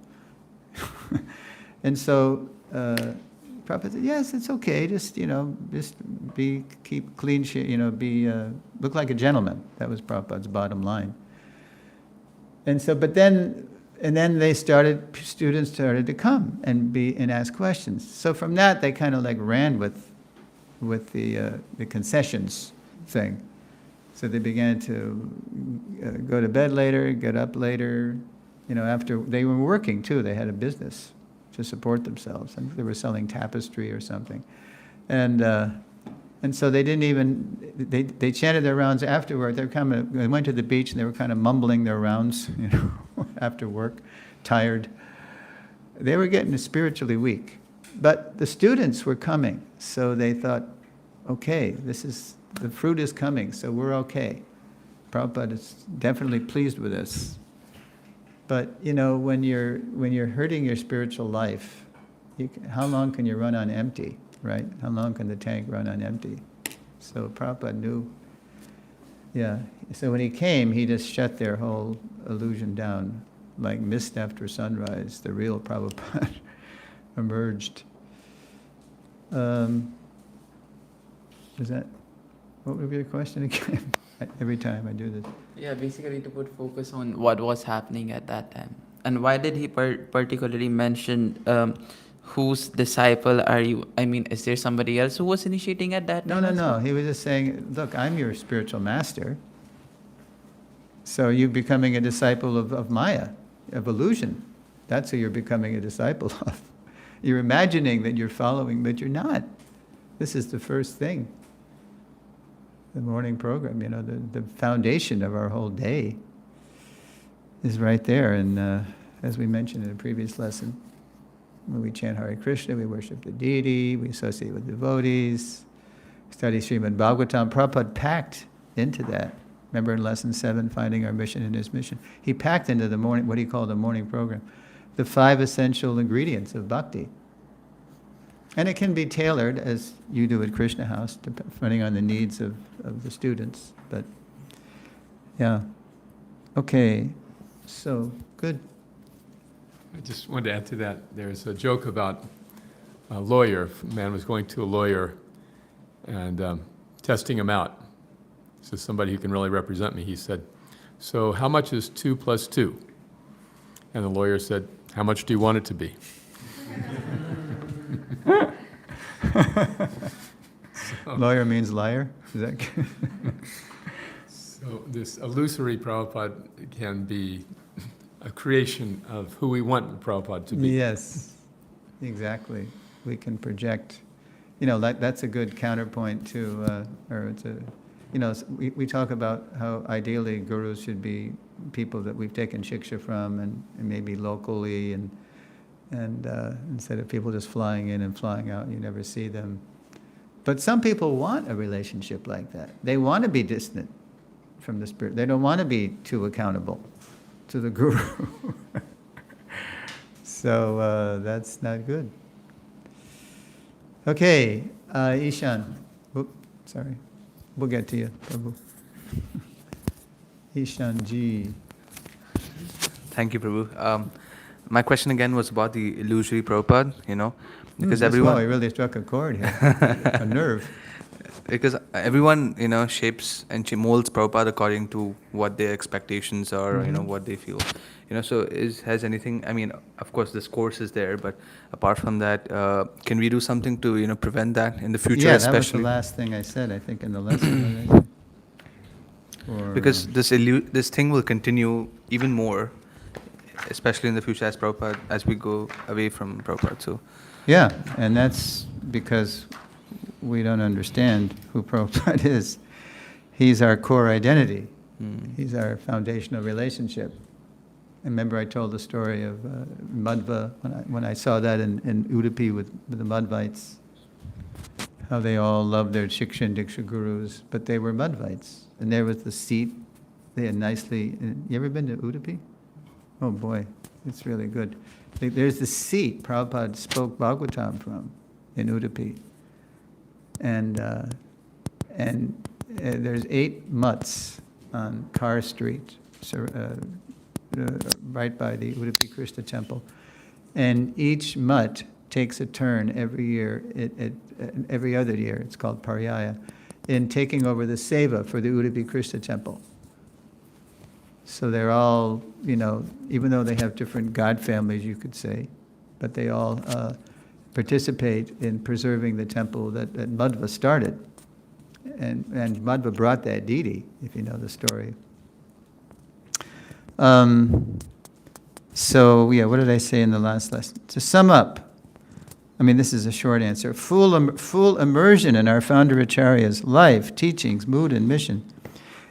And so Prabhupada said, yes, it's okay, just keep clean, look like a gentleman. That was Prabhupada's bottom line. And so, and then students started to come and ask questions. So from that, they kind of ran with the concessions thing. So they began to go to bed later, get up later. After they were working too, they had a business to support themselves, and they were selling tapestry or something, and so they didn't even they chanted their rounds afterward. They went to the beach and they were kind of mumbling their rounds, after work, tired. They were getting spiritually weak, but the students were coming, so they thought, okay, the fruit is coming, so we're okay. Prabhupada is definitely pleased with us. But when you're hurting your spiritual life, how long can you run on empty, right? How long can the tank run on empty? So Prabhupada knew. Yeah. So when he came, he just shut their whole illusion down, like mist after sunrise. The real Prabhupada emerged. What would be your question again? Every time I do this. Yeah, basically to put focus on what was happening at that time. And why did he particularly mention whose disciple are you? I mean, is there somebody else who was initiating at that time? No. He was just saying, look, I'm your spiritual master. So you're becoming a disciple of Maya, of illusion. That's who you're becoming a disciple of. You're imagining that you're following, but you're not. This is the first thing. The morning program, the foundation of our whole day is right there. And as we mentioned in a previous lesson, when we chant Hare Krishna, we worship the deity, we associate with devotees, study Srimad Bhagavatam. Prabhupada packed into that. Remember in lesson 7, Finding Our Mission in His Mission? He packed into the morning, what he called the morning program, the 5 essential ingredients of bhakti. And it can be tailored, as you do at Krishna House, depending on the needs of the students. But, yeah. Okay, so, good. I just wanted to add to that. There's a joke about a lawyer. A man was going to a lawyer and testing him out. So somebody who can really represent me. He said, so how much is 2 plus 2? And the lawyer said, how much do you want it to be? Lawyer means liar? Is that So this illusory Prabhupada can be a creation of who we want Prabhupada to be. Yes, exactly. We can project. That's a good counterpoint to, we talk about how ideally gurus should be people that we've taken shiksha from and maybe locally and instead of people just flying in and flying out and you never see them. But some people want a relationship like that. They want to be distant from the spirit. They don't want to be too accountable to the guru. So that's not good. Okay, Ishan. Oops, sorry. We'll get to you, Prabhu. Ishan Ji. Thank you, Prabhu. My question again was about the illusory Prabhupada, because Wow, everyone, he really struck a chord here, a nerve. because everyone, shapes and molds Prabhupada according to what their expectations are, what they feel. So has anything, of course this course is there, but apart from that, can we do something to, prevent that in the future, Yeah, especially? that was the last thing I said, I think, in the lesson. Because this thing will continue even more, especially in the future as we go away from Prabhupada. So, yeah, and that's because we don't understand who Prabhupada is. He's our core identity. He's our foundational relationship. And remember I told the story of Madhva, when I saw that in Udupi with the Madhvites, how they all loved their Shiksha and Diksha gurus, but they were Madhvites. And there was the seat, they had nicely, you ever been to Udupi? Oh boy, it's really good. There's the seat Prabhupada spoke Bhagavatam from in Udupi. And there's 8 mutts on Car Street, right by the Udupi Krishna temple. And each mutt takes a turn every year, every other year, it's called Paryaya, in taking over the seva for the Udupi Krishna temple. So they're all, even though they have different god families, you could say, but they all participate in preserving the temple that Madhva started. and Madhva brought that deity, if you know the story. So, yeah, what did I say in the last lesson? To sum up, I mean, this is a short answer. Full immersion in our founder Acharya's life, teachings, mood, and mission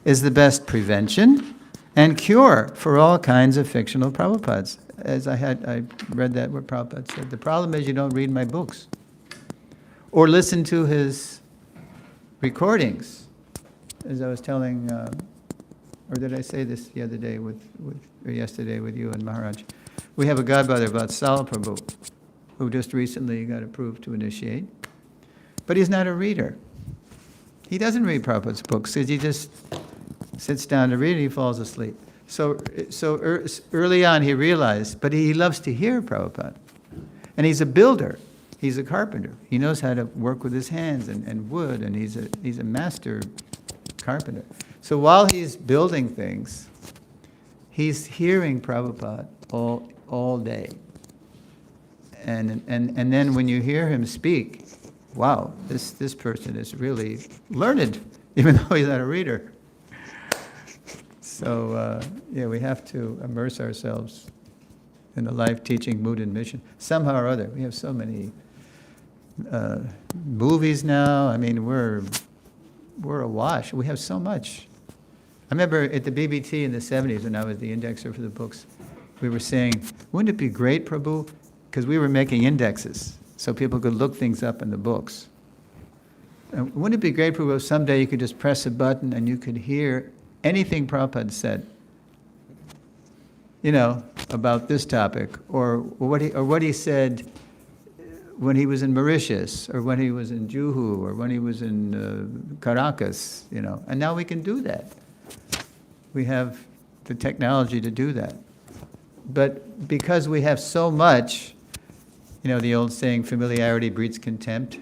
is the best prevention and cure for all kinds of fictional Prabhupads. As I read that what Prabhupada said. The problem is you don't read my books or listen to his recordings. As I was telling, or did I say this the other day or yesterday with you and Maharaj? We have a godbrother, Vatsala Prabhu, who just recently got approved to initiate, but he's not a reader. He doesn't read Prabhupada's books because he just sits down to read and he falls asleep. So early on he realized, but he loves to hear Prabhupada. And he's a builder. He's a carpenter. He knows how to work with his hands and wood, and he's a master carpenter. So while he's building things, he's hearing Prabhupada all day. And then when you hear him speak, wow, this person is really learned, even though he's not a reader. So, yeah, we have to immerse ourselves in the life, teaching, mood, and mission. Somehow or other, we have so many movies now. I mean, we're awash. We have so much. I remember at the BBT in the 70s when I was the indexer for the books, we were saying, wouldn't it be great, Prabhu? Because we were making indexes so people could look things up in the books. And wouldn't it be great, Prabhu, if someday you could just press a button and you could hear anything Prabhupada said, you know, about this topic, or what he said when he was in Mauritius, or when he was in Juhu, or when he was in Caracas, you know. And now we can do that. We have the technology to do that. But because we have so much, you know, the old saying, familiarity breeds contempt,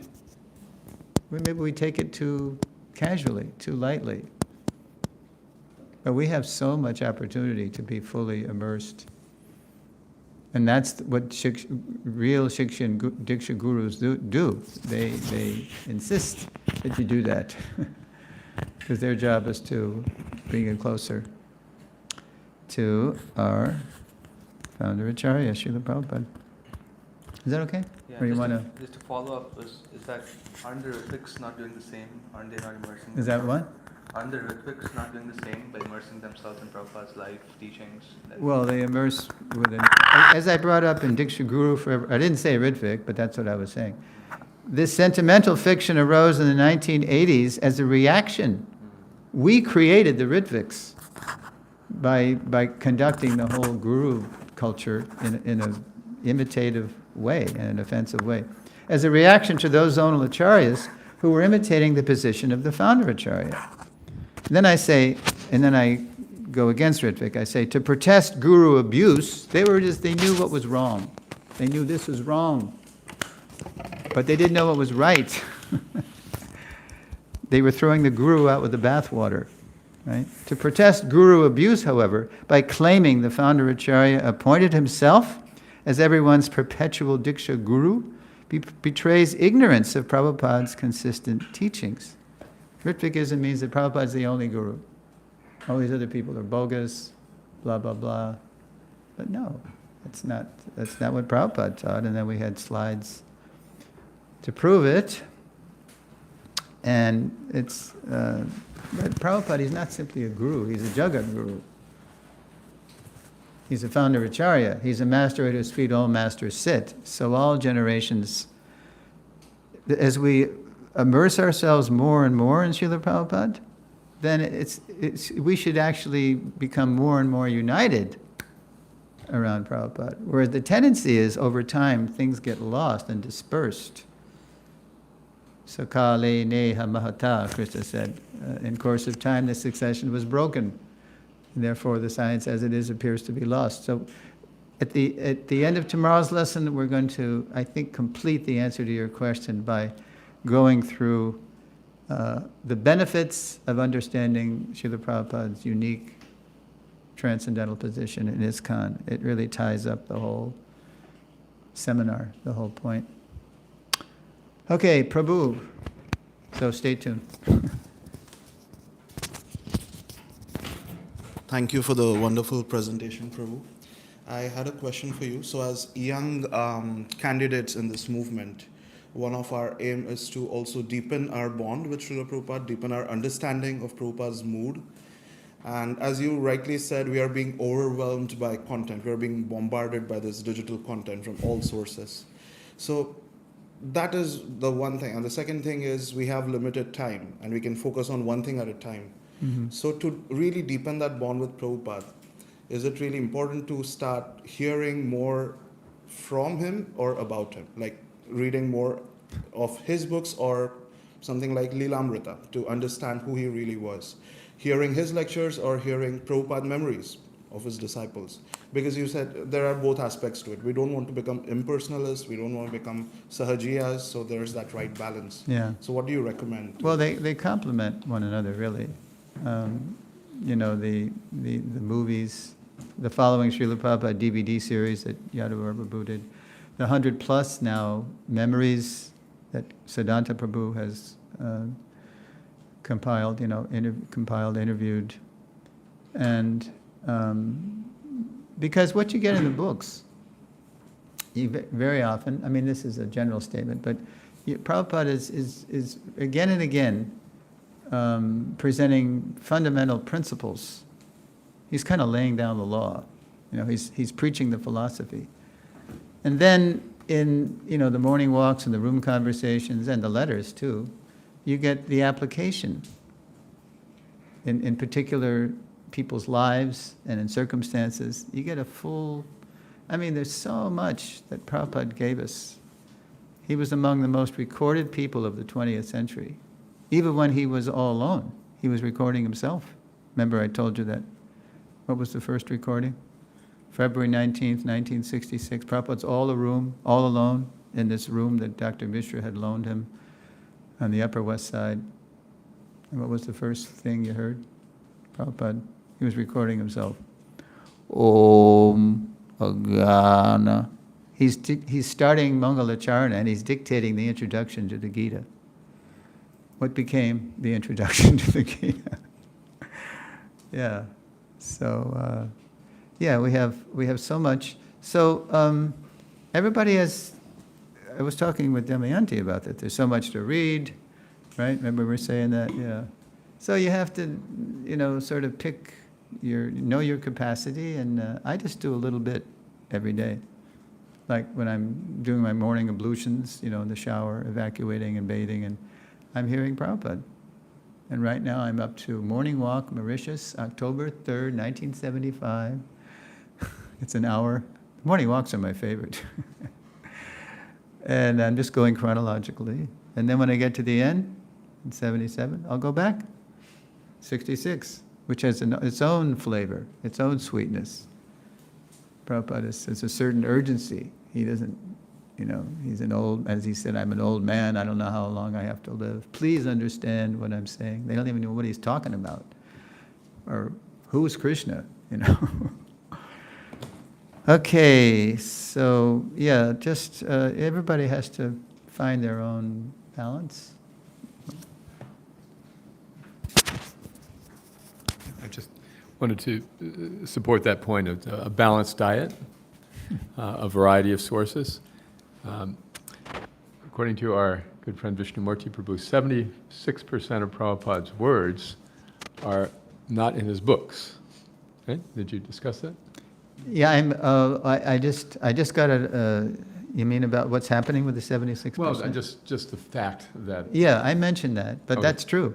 maybe we take it too casually, too lightly. But we have so much opportunity to be fully immersed. And that's what real Shiksha and Diksha gurus do. They insist that you do that. Because their job is to bring you closer to our founder Acharya, Srila Prabhupada. Is that okay? Yeah, Or you want to? just to follow up, is that aren't the Ritviks not doing the same? Aren't they not immersing? Is that what? Aren't the Ritviks not doing the same by immersing themselves in Prabhupada's life, teachings? Well, they immerse within, as I brought up in Diksha Guru Forever, I didn't say Ritvik, but that's what I was saying. This sentimental fiction arose in the 1980s as a reaction. We created the Ritviks by conducting the whole Guru culture in an imitative way, in an offensive way, as a reaction to those zonal acharyas who were imitating the position of the founder acharya. Then I say, and then I go against Ritvik, I say, to protest guru abuse, they knew what was wrong. They knew this was wrong. But they didn't know what was right. They were throwing the guru out with the bathwater. Right? To protest guru abuse, however, by claiming the founder acharya appointed himself as everyone's perpetual diksha guru, betrays ignorance of Prabhupada's consistent teachings. Ritvikism means that Prabhupada is the only guru. All these other people are bogus, blah, blah, blah. But no, that's not what Prabhupada taught, and then we had slides to prove it. And it's, but Prabhupada is not simply a guru, he's a Jagat guru. He's a founder acharya. He's a master at whose feet all masters sit. So all generations, as we immerse ourselves more and more in Srila Prabhupada, then we should actually become more and more united around Prabhupada. Whereas the tendency is, over time, things get lost and dispersed. Sakale neha mahata, Krishna said. In course of time, the succession was broken. And therefore, the science as it is appears to be lost. So at the end of tomorrow's lesson, we're going to, I think, complete the answer to your question by going through the benefits of understanding Srila Prabhupada's unique transcendental position in ISKCON. It really ties up the whole seminar, the whole point. Okay, Prabhu. So stay tuned. Thank you for the wonderful presentation, Prabhu. I had a question for you. So, as young candidates in this movement, one of our aim is to also deepen our bond with Srila Prabhupada, deepen our understanding of Prabhupada's mood. And as you rightly said, we are being overwhelmed by content. We are being bombarded by this digital content from all sources. So that is the one thing. And the second thing is we have limited time and we can focus on one thing at a time. So to really deepen that bond with Prabhupada, is it really important to start hearing more from him or about him? Like reading more of his books or something like Lilamrita to understand who he really was? Hearing his lectures or hearing Prabhupada memories of his disciples? Because you said there are both aspects to it. We don't want to become impersonalists. We don't want to become sahajiyas. So there's that right balance. Yeah. So what do you recommend? Well, they complement one another, really. You know, the movies, the following Srila Prabhupada DVD series that Yadava Prabhu did, the 100 plus now memories that Siddhanta Prabhu has compiled, interviewed. And because what you get in the books, very often, I mean, this is a general statement, but Prabhupada is again and again presenting fundamental principles. He's kind of laying down the law. He's preaching the philosophy. And then in, the morning walks and the room conversations and the letters too, you get the application in particular people's lives and in circumstances. You get a full, there's so much that Prabhupada gave us. He was among the most recorded people of the 20th century. Even when he was all alone, he was recording himself. Remember I told you that. What was the first recording? February 19th, 1966. Prabhupada's all alone in this room that Dr. Mishra had loaned him on the Upper West Side. And what was the first thing you heard? Prabhupada, he was recording himself. Om Agana. He's starting Mangalacharana and he's dictating the introduction to the Gita. What became the introduction to the Gita? Yeah. So, we have so much. So everybody has. I was talking with Damayanti about that. There's so much to read, right? Remember we were saying that, yeah. So you have to, sort of pick know your capacity, and I just do a little bit every day. Like when I'm doing my morning ablutions, in the shower, evacuating and bathing, and I'm hearing Prabhupada. And right now I'm up to Morning Walk, Mauritius, October 3rd, 1975. It's an hour. Morning walks are my favorite. And I'm just going chronologically. And then when I get to the end, in 77, I'll go back. 66, which has its own flavor, its own sweetness. Prabhupada has a certain urgency. He doesn't, he's an old, as he said, I'm an old man, I don't know how long I have to live. Please understand what I'm saying. They don't even know what he's talking about. Or who's Krishna, Okay, so just everybody has to find their own balance. I just wanted to support that point of a balanced diet, a variety of sources. According to our good friend Vishnumurti Prabhu, 76% of Prabhupada's words are not in his books. Okay? Did you discuss that? Yeah, I just got you mean about what's happening with the 76%? Well, just the fact that. Yeah, I mentioned that, but Okay. that's true.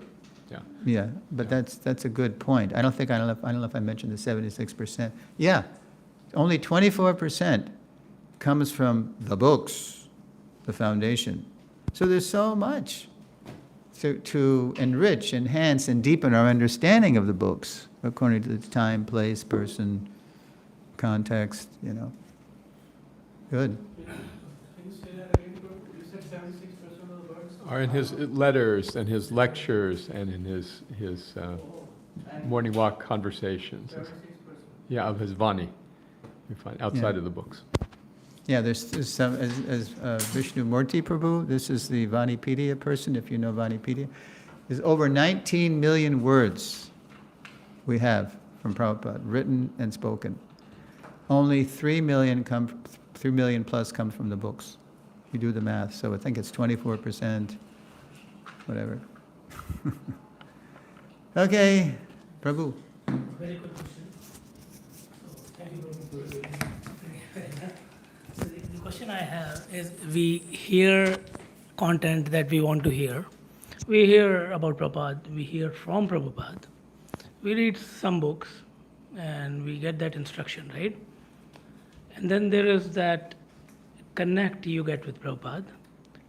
Yeah. Yeah, but that's a good point. I don't know if I mentioned the 76%. Yeah, only 24% comes from the books, the foundation. So there's so much to enrich, enhance, and deepen our understanding of the books according to the time, place, person, context. Good. Can you say that again, bro? You said 76% of the words Are in his letters and his lectures and in his morning walk conversations. 76%. Yeah, of his Vani. You find outside of the books. Yeah, there's some, as Vishnumurti Prabhu, this is the Vanipedia person, if you know Vanipedia. There's over 19 million words we have from Prabhupada, written and spoken. Only 3 million plus come from the books. You do the math, so I think it's 24%, whatever. Okay, Prabhu. Very good question. So, thank you, Prabhu. So the question I have is, we hear content that we want to hear. We hear about Prabhupada, we hear from Prabhupada. We read some books and we get that instruction, right? And then there is that connect you get with Prabhupada.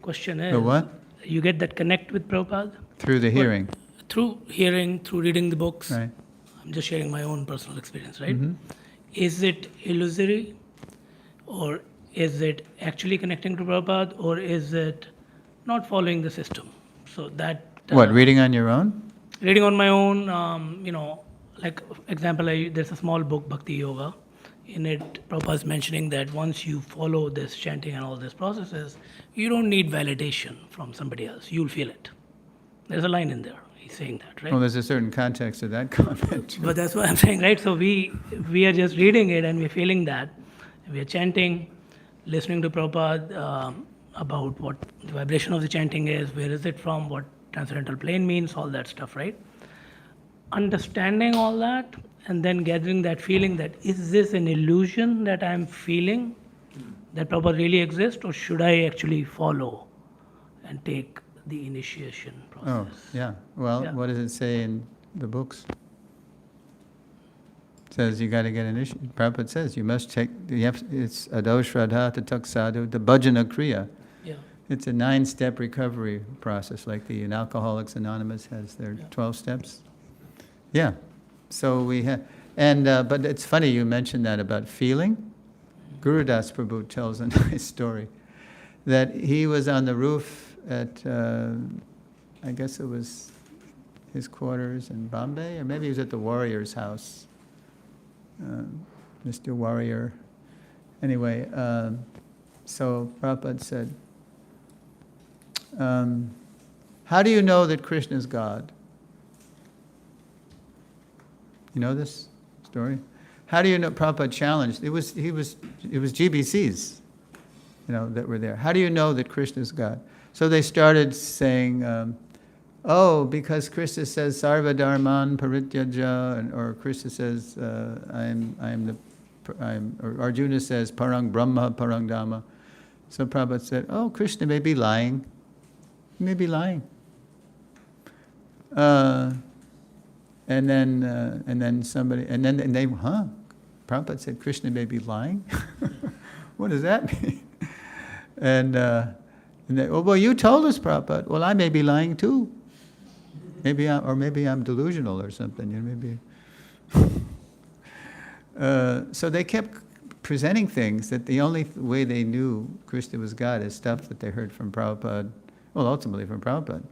Question is, The what? you get that connect with Prabhupada? Through the hearing, Through hearing, through reading the books. right? I'm just sharing my own personal experience, right? Mhm. Is it illusory, or is it actually connecting to Prabhupada, or is it not following the system? So that What, reading on your own? reading on my own, like example, there's a small book, Bhakti Yoga. In it, Prabhupada is mentioning that once you follow this chanting and all these processes, you don't need validation from somebody else. You'll feel it. There's a line in there. He's saying that, right? Well, there's a certain context to that comment. But that's what I'm saying, right? So we are just reading it and we're feeling that. We are chanting, listening to Prabhupada about what the vibration of the chanting is, where is it from, what transcendental plane means, all that stuff, right? Understanding all that and then gathering that feeling that, is this an illusion that I'm feeling, that Prabhupada really exists, or should I actually follow and take the initiation Oh, process? yeah. Well, Yeah. what does it say in the books? It says you got to get initiated. Prabhupada says you must take, it's ado shraddha tatak sadhu, the bhajana kriya. Yeah. It's a 9-step recovery process, like the Alcoholics Anonymous has their 12 steps. Yeah. So we have, and but it's funny you mentioned that about feeling. Guru Das Prabhu tells a nice story that he was on the roof at, I guess it was his quarters in Bombay, or maybe he was at the Warrior's house, Mr. Warrior. Anyway, so Prabhupada said, how do you know that Krishna is God? You know this story? How do you know? Prabhupada challenged. It was GBCs, that were there. How do you know that Krishna is God? So they started saying, because Krishna says Sarva Dharman Parityaja, or Krishna says or Arjuna says Parang Brahma Parang Dhamma. So Prabhupada said, Krishna may be lying. He may be lying. And then Prabhupada said, Krishna may be lying? What does that mean? And they, well, you told us, Prabhupada. Well, I may be lying too. Maybe I'm delusional or something. So they kept presenting things that the only way they knew Krishna was God is stuff that they heard from Prabhupada, well, ultimately from Prabhupada.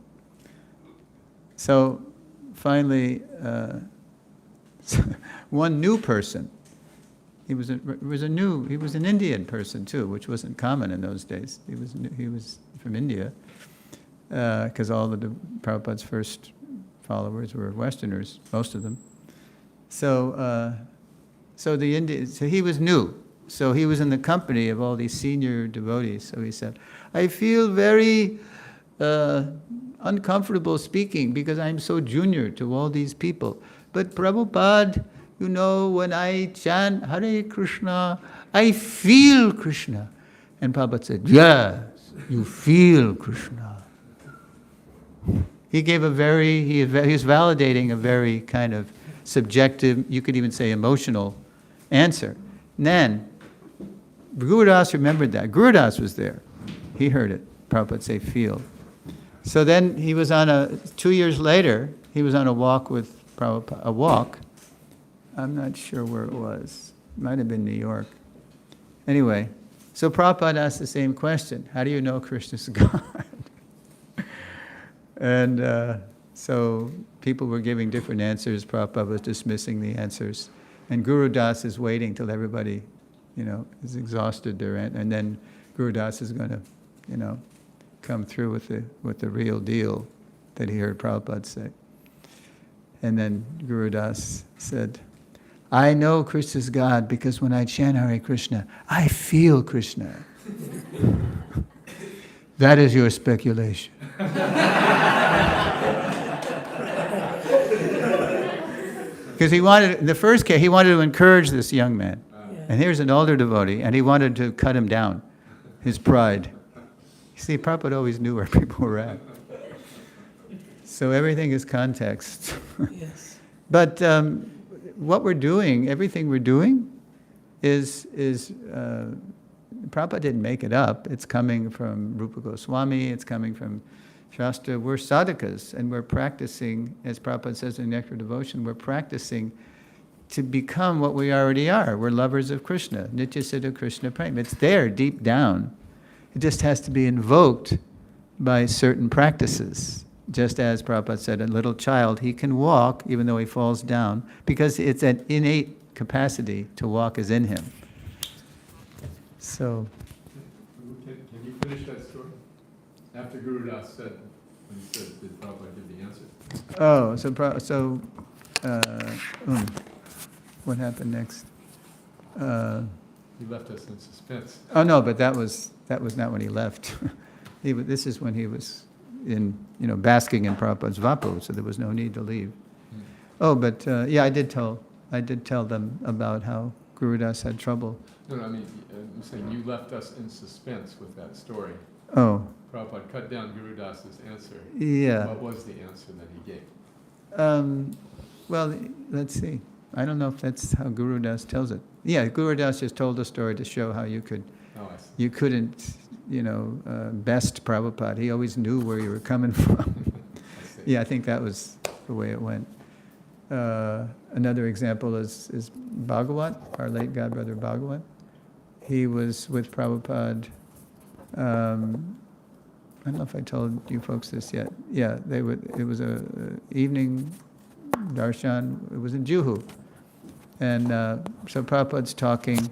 So finally, one new person, he was an Indian person too, which wasn't common in those days. He was from India, because all of the Prabhupada's first followers were Westerners, most of them. So he was new. So he was in the company of all these senior devotees. So he said, I feel very uncomfortable speaking because I'm so junior to all these people. But Prabhupada, when I chant Hare Krishna, I feel Krishna. And Prabhupada said, yes, you feel Krishna. He gave he was validating a very kind of subjective, you could even say emotional answer. And then, Guru Das remembered that. Guru Das was there. He heard it. Prabhupada say, feel. So then he was 2 years later, he was on a walk with Prabhupada, I'm not sure where it was. It might have been New York. Anyway, so Prabhupada asked the same question. How do you know Krishna's God? And so people were giving different answers. Prabhupada was dismissing the answers. And Guru Das is waiting till everybody, is exhausted their and then Guru Das is going to, come through with the real deal that he heard Prabhupada say. And then Guru Das said, I know Krishna's God because when I chant Hare Krishna, I feel Krishna. That is your speculation. Because he wanted, in the first case, he wanted to encourage this young man. And here's an older devotee, and he wanted to cut him down, his pride. You see, Prabhupada always knew where people were at. So everything is context. Yes. But what we're doing, everything we're doing, is Prabhupada didn't make it up. It's coming from Rupa Goswami, it's coming from Shastra. We're sadhakas, and we're practicing, as Prabhupada says in Nectar Devotion, we're practicing to become what we already are. We're lovers of Krishna, Nitya Siddha Krishna Prem. It's there deep down. It just has to be invoked by certain practices. Just as Prabhupada said, a little child, he can walk even though he falls down, because it's an innate capacity to walk is in him. So, Can you finish that story? After Guru Das said, when he said, did Prabhupada give the answer? What happened next? He left us in suspense. Oh no, but that was not when he left. This is when he was in, basking in Prabhupada's vapu, so there was no need to leave. Oh, but yeah, I did tell them about how Guru Das had trouble. No, I mean, I'm saying you left us in suspense with that story. Oh, Prabhupada cut down Guru Das's answer. yeah. What was the answer that he gave? Well, let's see. I don't know if that's how Guru Das tells it. Yeah, Guru Das just told the story to show how you couldn't, best Prabhupada. He always knew where you were coming from. Yeah, I think that was the way it went. Another example is Bhagavat, our late godbrother Bhagavat. He was with Prabhupada. I don't know if I told you folks this yet. Yeah, it was a evening darshan. It was in Juhu. And so Prabhupada's talking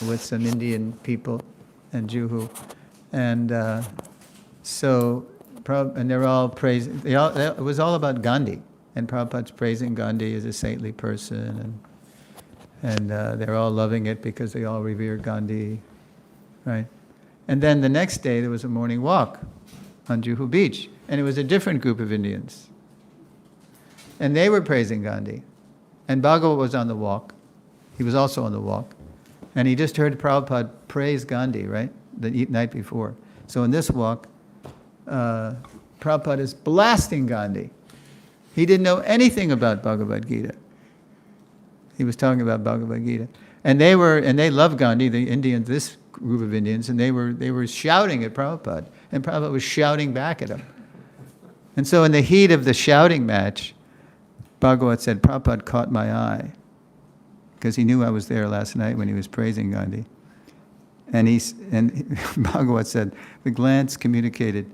with some Indian people in Juhu. And and they're all praising, it was all about Gandhi. And Prabhupada's praising Gandhi as a saintly person. And they're all loving it because they all revere Gandhi, right? And then the next day there was a morning walk on Juhu Beach. And it was a different group of Indians. And they were praising Gandhi. And Bhagavat was on the walk. He was also on the walk. And he just heard Prabhupada praise Gandhi, right? The night before. So in this walk, Prabhupada is blasting Gandhi. He didn't know anything about Bhagavad Gita. He was talking about Bhagavad Gita. And they loved Gandhi, the Indians, this group of Indians, and they were shouting at Prabhupada. And Prabhupada was shouting back at them. And so in the heat of the shouting match, Bhagavat said, Prabhupada caught my eye, because he knew I was there last night when he was praising Gandhi. And Bhagavat said, the glance communicated,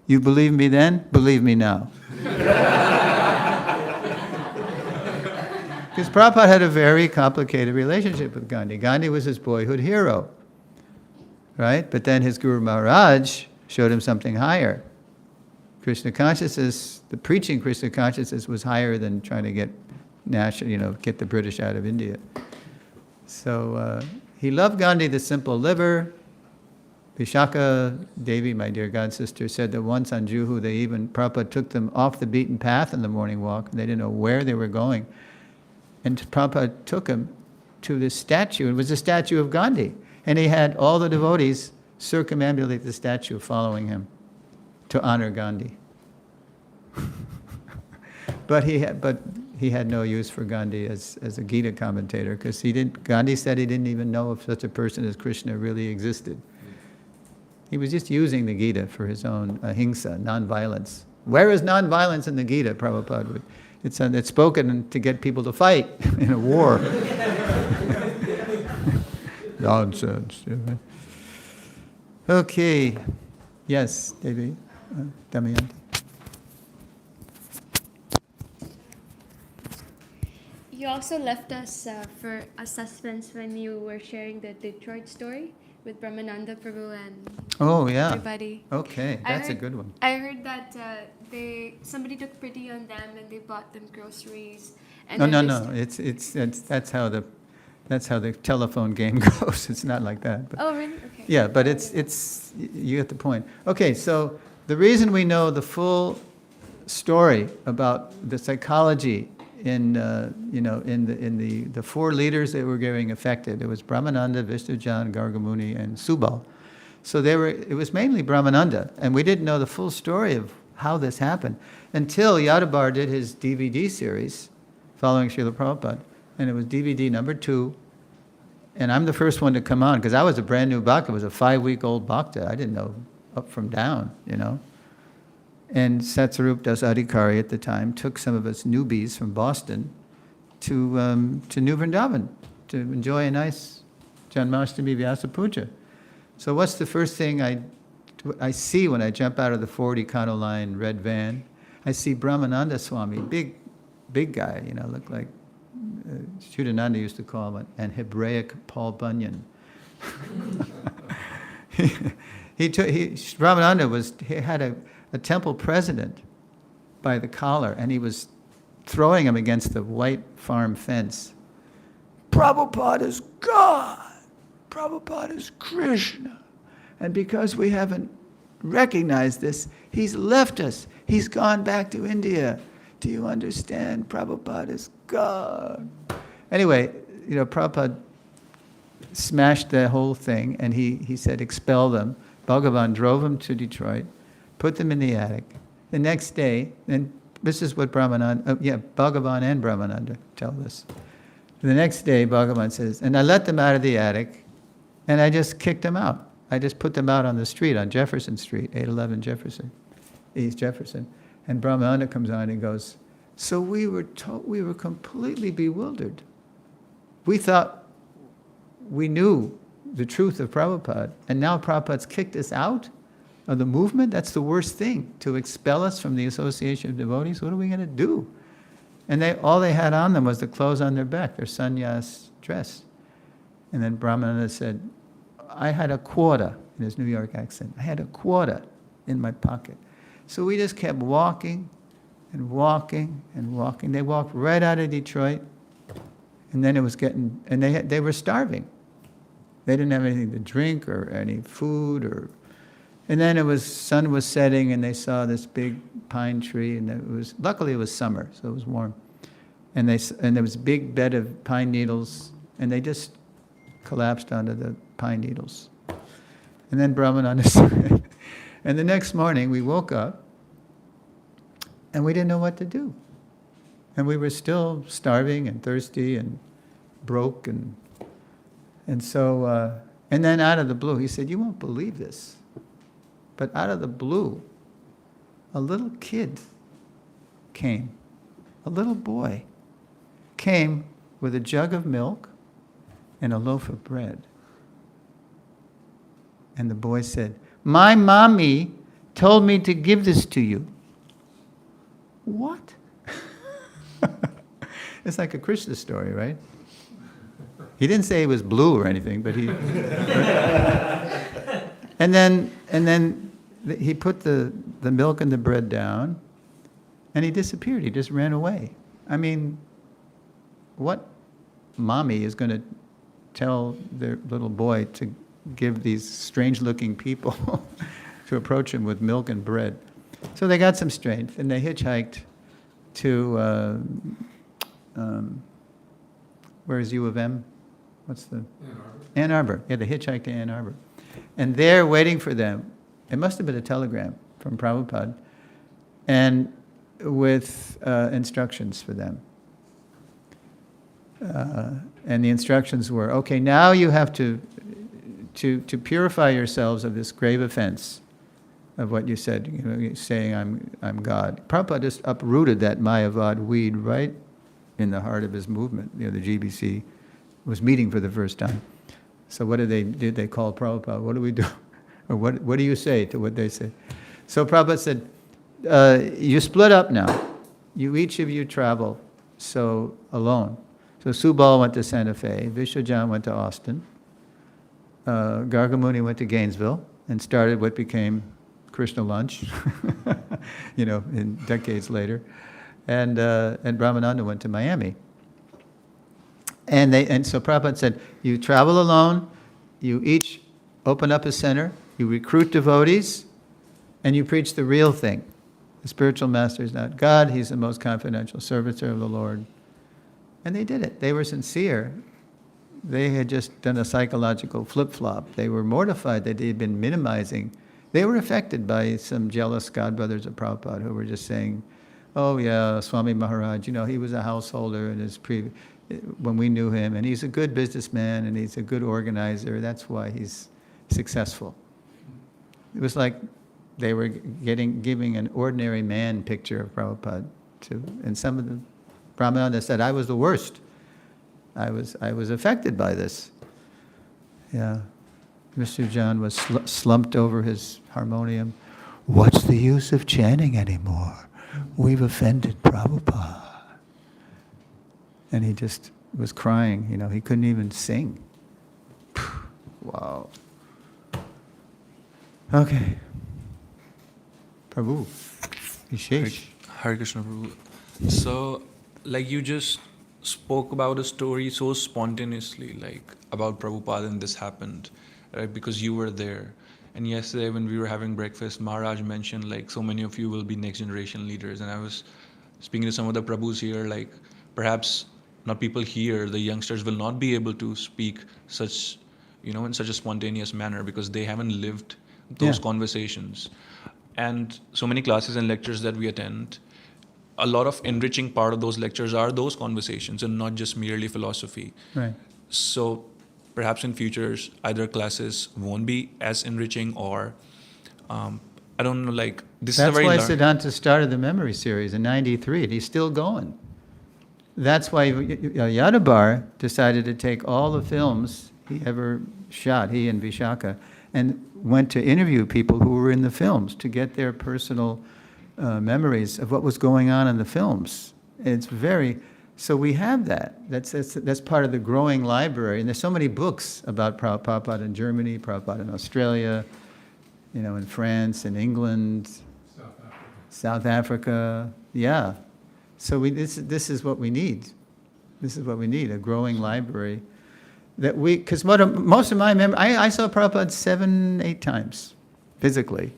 you believe me then, believe me now. Because Prabhupada had a very complicated relationship with Gandhi. Gandhi was his boyhood hero, right? But then his Guru Maharaj showed him something higher. Krishna consciousness, the preaching Krishna consciousness was higher than trying to get get the British out of India. So he loved Gandhi, the simple liver. Vishaka Devi, my dear god sister, said that once on Juhu, Prabhupada took them off the beaten path in the morning walk. They didn't know where they were going. And Prabhupada took him to this statue. It was a statue of Gandhi. And he had all the devotees circumambulate the statue following him to honor Gandhi. But he had no use for Gandhi as a Gita commentator, because Gandhi said he didn't even know if such a person as Krishna really existed. He was just using the Gita for his own ahimsa, non-violence. Where is non-violence in the Gita, Prabhupada? It's spoken to get people to fight in a war. Nonsense. Okay. Yes, Devi. Damayanti. You also left us for a suspense when you were sharing the Detroit story with Brahmananda Prabhu and everybody. Okay, that's a good one. I heard that somebody took pity on them and they bought them groceries And No, then no, this- no, that's how the telephone game goes. It's not like that. But, Oh, really? Okay. yeah, but you get the point. Okay, so the reason we know the full story about the psychology in the four leaders that were getting affected. It was Brahmananda, Vishnujan, Gargamuni, and Subal. So it was mainly Brahmananda, and we didn't know the full story of how this happened until Yadabar did his DVD series following Srila Prabhupada, and it was DVD number 2, and I'm the first one to come on because I was a brand new bhakta. It was a 5-week-old bhakta. I didn't know up from down, And Satsarup Das Adhikari at the time took some of us newbies from Boston to New Vrindavan to enjoy a nice Janmashtami Vyasa Puja. So what's the first thing I see when I jump out of the 40 Econo line red van? I see Brahmananda Swami, big guy, looked like Shuddhananda used to call him an Hebraic Paul Bunyan. Brahmananda had a temple president by the collar, and he was throwing him against the white farm fence. Prabhupada is God. Prabhupada is Krishna. And because we haven't recognized this, he's left us. He's gone back to India. Do you understand? Prabhupada is God. Anyway, Prabhupada smashed the whole thing, and he said, expel them. Bhagavan drove them to Detroit, put them in the attic. The next day, and this is what Bhagavan and Brahmananda tell us. The next day, Bhagavan says, and I let them out of the attic, and I just kicked them out. I just put them out on the street, on Jefferson Street, 811 Jefferson, East Jefferson. And Brahmananda comes on and goes, so we were completely bewildered. We thought we knew the truth of Prabhupada, and now Prabhupada's kicked us out of the movement? That's the worst thing, to expel us from the association of devotees. What are we going to do? And all they had on them was the clothes on their back, their sannyas dress. And then Brahmananda said, I had a quarter, in his New York accent, I had a quarter in my pocket. So we just kept walking and walking and walking. They walked right out of Detroit, and then it was and they were starving. They didn't have anything to drink or any food and then sun was setting, and they saw this big pine tree, and luckily it was summer, so it was warm. And there was a big bed of pine needles, and they just collapsed onto the pine needles. And then Brahmananda said, and the next morning we woke up, and we didn't know what to do. And we were still starving and thirsty and broke, and so, and then out of the blue, he said, you won't believe this, but out of the blue, a little kid came, a little boy came with a jug of milk and a loaf of bread. And the boy said, my mommy told me to give this to you. What? It's like a Krishna story, right? He didn't say he was blue or anything, but he... And then he put the milk and the bread down, and he disappeared. He just ran away. I mean, what mommy is going to tell their little boy to give these strange-looking people to approach him with milk and bread? So they got some strength, and they hitchhiked to, where's U of M? What's the? Ann Arbor. Yeah, they hitchhiked to Ann Arbor. And there, waiting for them, it must have been a telegram from Prabhupada, and with instructions for them. And the instructions were, okay, now you have to purify yourselves of this grave offense of what you said, saying I'm God. Prabhupada just uprooted that Mayavad weed right in the heart of his movement. The GBC was meeting for the first time. So what did they call Prabhupada? What do we do? Or what do you say to what they say? So Prabhupada said, you split up now. Each of you travel alone. So Subal went to Santa Fe, Vishwajan went to Austin, Gargamuni went to Gainesville and started what became Krishna Lunch, in decades later. and Brahmananda went to Miami. And so Prabhupada said, you travel alone, you each open up a center, you recruit devotees, and you preach the real thing. The spiritual master is not God, he's the most confidential servitor of the Lord. And they did it. They were sincere. They had just done a psychological flip-flop. They were mortified that they had been minimizing. They were affected by some jealous godbrothers of Prabhupada who were just saying, oh yeah, Swami Maharaj, he was a householder in when we knew him, and he's a good businessman, and he's a good organizer. That's why he's successful. It was like they were giving an ordinary man picture of Prabhupada and some of the Brahmana said, I was the worst. I was affected by this. Yeah. Mr. John was slumped over his harmonium. What's the use of chanting anymore? We've offended Prabhupada. And he just was crying, he couldn't even sing. Wow. Okay. Prabhu, Vishesh. Hare Krishna, Prabhu. So, like you just spoke about a story so spontaneously, like about Prabhupada and this happened, right? Because you were there. And yesterday when we were having breakfast, Maharaj mentioned like so many of you will be next generation leaders. And I was speaking to some of the Prabhus here, like perhaps not people here, the youngsters will not be able to speak such, in such a spontaneous manner because they haven't lived those conversations. And so many classes and lectures that we attend, a lot of enriching part of those lectures are those conversations and not just merely philosophy. Right. So perhaps in futures, either classes won't be as enriching or, I don't know, like this That's is a very why Siddhanta started the memory series in '93, and he's still going. That's why Yadabar decided to take all the films he ever shot, he and Vishaka, and went to interview people who were in the films to get their personal memories of what was going on in the films. So we have that. That's part of the growing library. And there's so many books about Prabhupada in Germany, Prabhupada in Australia, in France, in England, South Africa. Yeah. So this is what we need. This is what we need, a growing library. Because most of my memory, I saw Prabhupada 7-8 times, physically.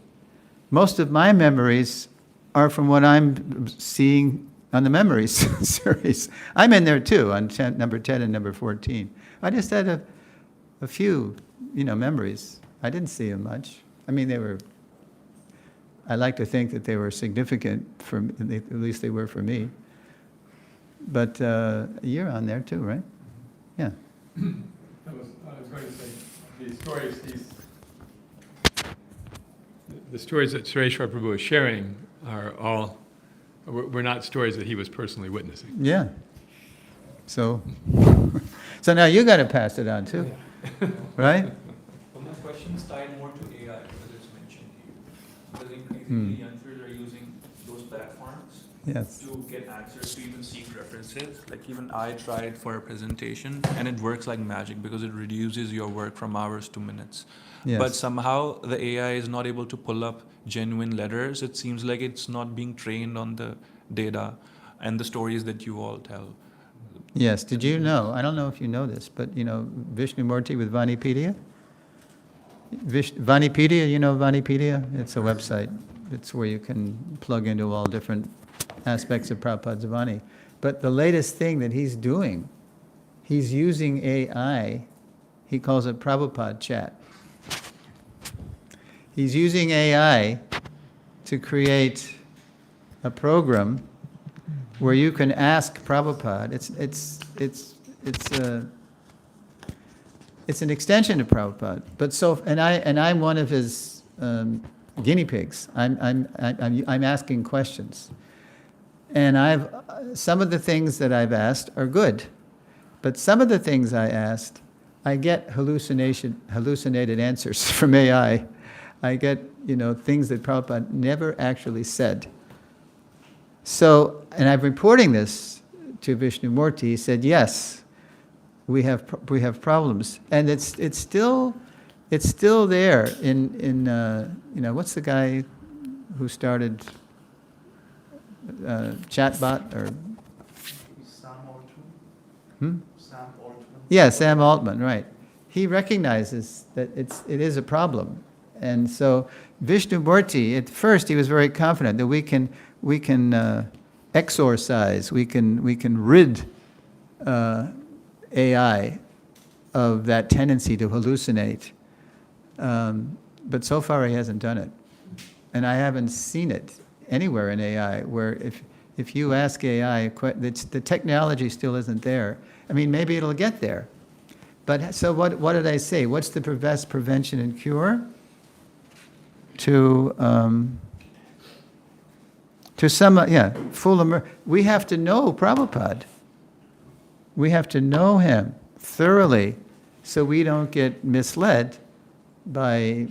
Most of my memories are from what I'm seeing on the memories series. I'm in there too, on number 10 and number 14. I just had a few, memories. I didn't see them much. I mean, I like to think that they were significant for me, at least they were for me. But you're on there too, right? Yeah. I was going to say, the stories that Suresvara Prabhu is sharing were not stories that he was personally witnessing. Yeah. So now you got to pass it on too, right? Well, my question's tied more to AI because it's mentioned here. Because increasingly youngsters are using those platforms to get access to even seek references. Like even I tried for a presentation and it works like magic because it reduces your work from hours to minutes. Yes. But somehow the AI is not able to pull up genuine letters. It seems like it's not being trained on the data and the stories that you all tell. Yes. Did you know? I don't know if you know this, but Vishnumurti with Vanipedia? Vanipedia, Vanipedia? It's a website. It's where you can plug into all different aspects of Prabhupada's Vani. But the latest thing that he's doing, he's using AI. He calls it Prabhupada Chat. He's using AI to create a program where you can ask Prabhupada. It's an extension of Prabhupada. But I'm one of his guinea pigs. I'm asking questions, and some of the things that I've asked are good, but some of the things I asked, I get hallucinated answers from AI. I get, things that Prabhupada never actually said. So, and I'm reporting this to Vishnumurti. He said, yes, we have problems, and it's still there in what's the guy who started chatbot or Sam Altman. hmm? Sam Altman. Yeah, Sam Altman, right. He recognizes that it is a problem. And so Vishnumurti, at first he was very confident that we can exorcise, we can rid AI of that tendency to hallucinate. But so far he hasn't done it. And I haven't seen it anywhere in AI where if you ask AI, the technology still isn't there. I mean, maybe it'll get there. But so what did I say? What's the best prevention and cure? To we have to know Prabhupada. We have to know him thoroughly so we don't get misled by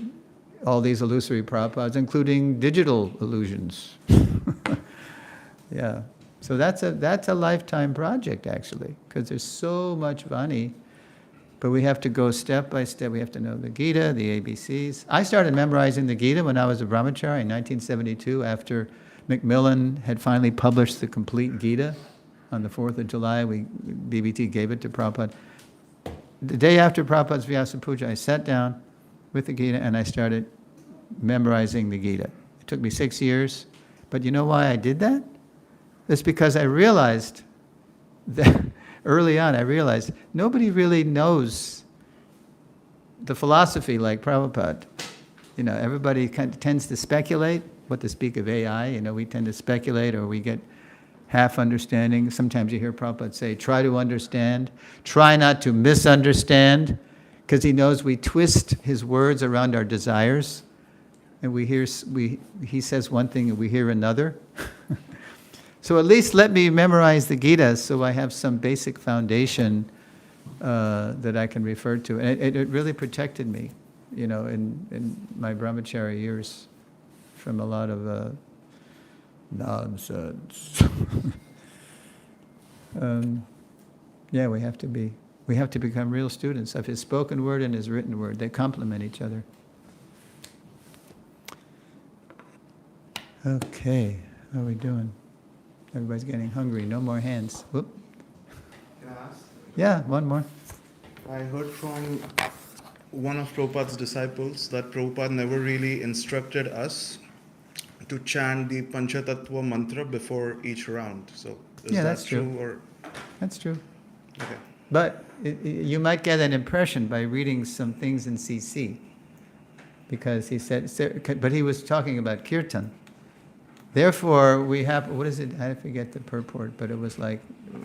all these illusory Prabhupads, including digital illusions. Yeah. So that's a lifetime project, actually, because there's so much Vani. But we have to go step by step. We have to know the Gita, the ABCs. I started memorizing the Gita when I was a brahmachari in 1972, after Macmillan had finally published the complete Gita on the 4th of July. BBT gave it to Prabhupada. The day after Prabhupada's Vyasa Puja, I sat down with the Gita and I started memorizing the Gita. It took me 6 years. But you know why I did that? It's because I realized that early on, I realized nobody really knows the philosophy like Prabhupada. You know, everybody kind of tends to speculate, what to speak of AI. You know, we tend to speculate or we get half understanding. Sometimes you hear Prabhupada say, try to understand, try not to misunderstand, because he knows we twist his words around our desires. And he says one thing and we hear another. So at least let me memorize the Gita so I have some basic foundation that I can refer to. And it really protected me, you know, in my brahmachari years from a lot of nonsense. Yeah, we have to become real students of his spoken word and his written word. They complement each other. Okay, how are we doing? Everybody's getting hungry. No more hands. Whoop. Can I ask? Yeah, one more. I heard from one of Prabhupada's disciples that Prabhupada never really instructed us to chant the Panchatattva mantra before each round. So is that that's true? true. Or That's true. okay. But you might get an impression by reading some things in CC. Because he said, but he was talking about kirtan. Therefore, we have, what is it? I forget the purport, but it was like,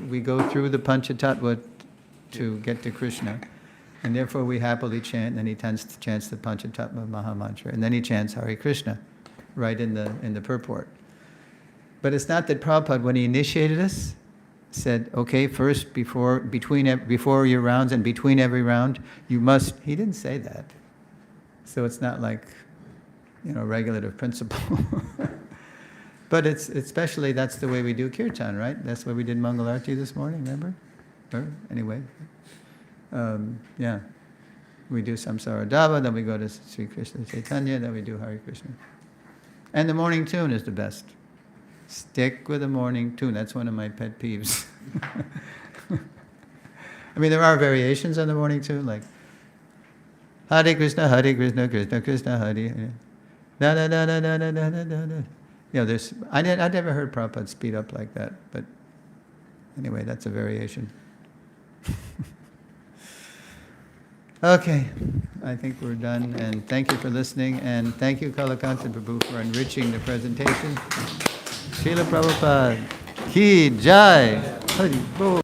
we go through the Panchatattva to get to Krishna. And therefore, we happily chant, and then he chants the Panchatattva Mahamantra. And then he chants Hare Krishna, right in the purport. But it's not that Prabhupada, when he initiated us, said, okay, first, before your rounds and between every round, you must, he didn't say that. So it's not like, you know, regulative principle. But it's especially, that's the way we do kirtan, right? That's why we did Mangalarti this morning, remember? Or anyway, yeah. We do Samsara Dava, then we go to Sri Krishna Chaitanya, then we do Hare Krishna. And the morning tune is the best. Stick with the morning tune. That's one of my pet peeves. I mean, there are variations on the morning tune, like Hare Krishna, Krishna Krishna, Hare. Da da da da da da da da da. You know, I never heard Prabhupada speed up like that, but anyway, that's a variation. Okay, I think we're done, and thank you for listening, and thank you, Kalakanta Prabhu, for enriching the presentation. Srila Prabhupada, Ki Jai! Hari Bol.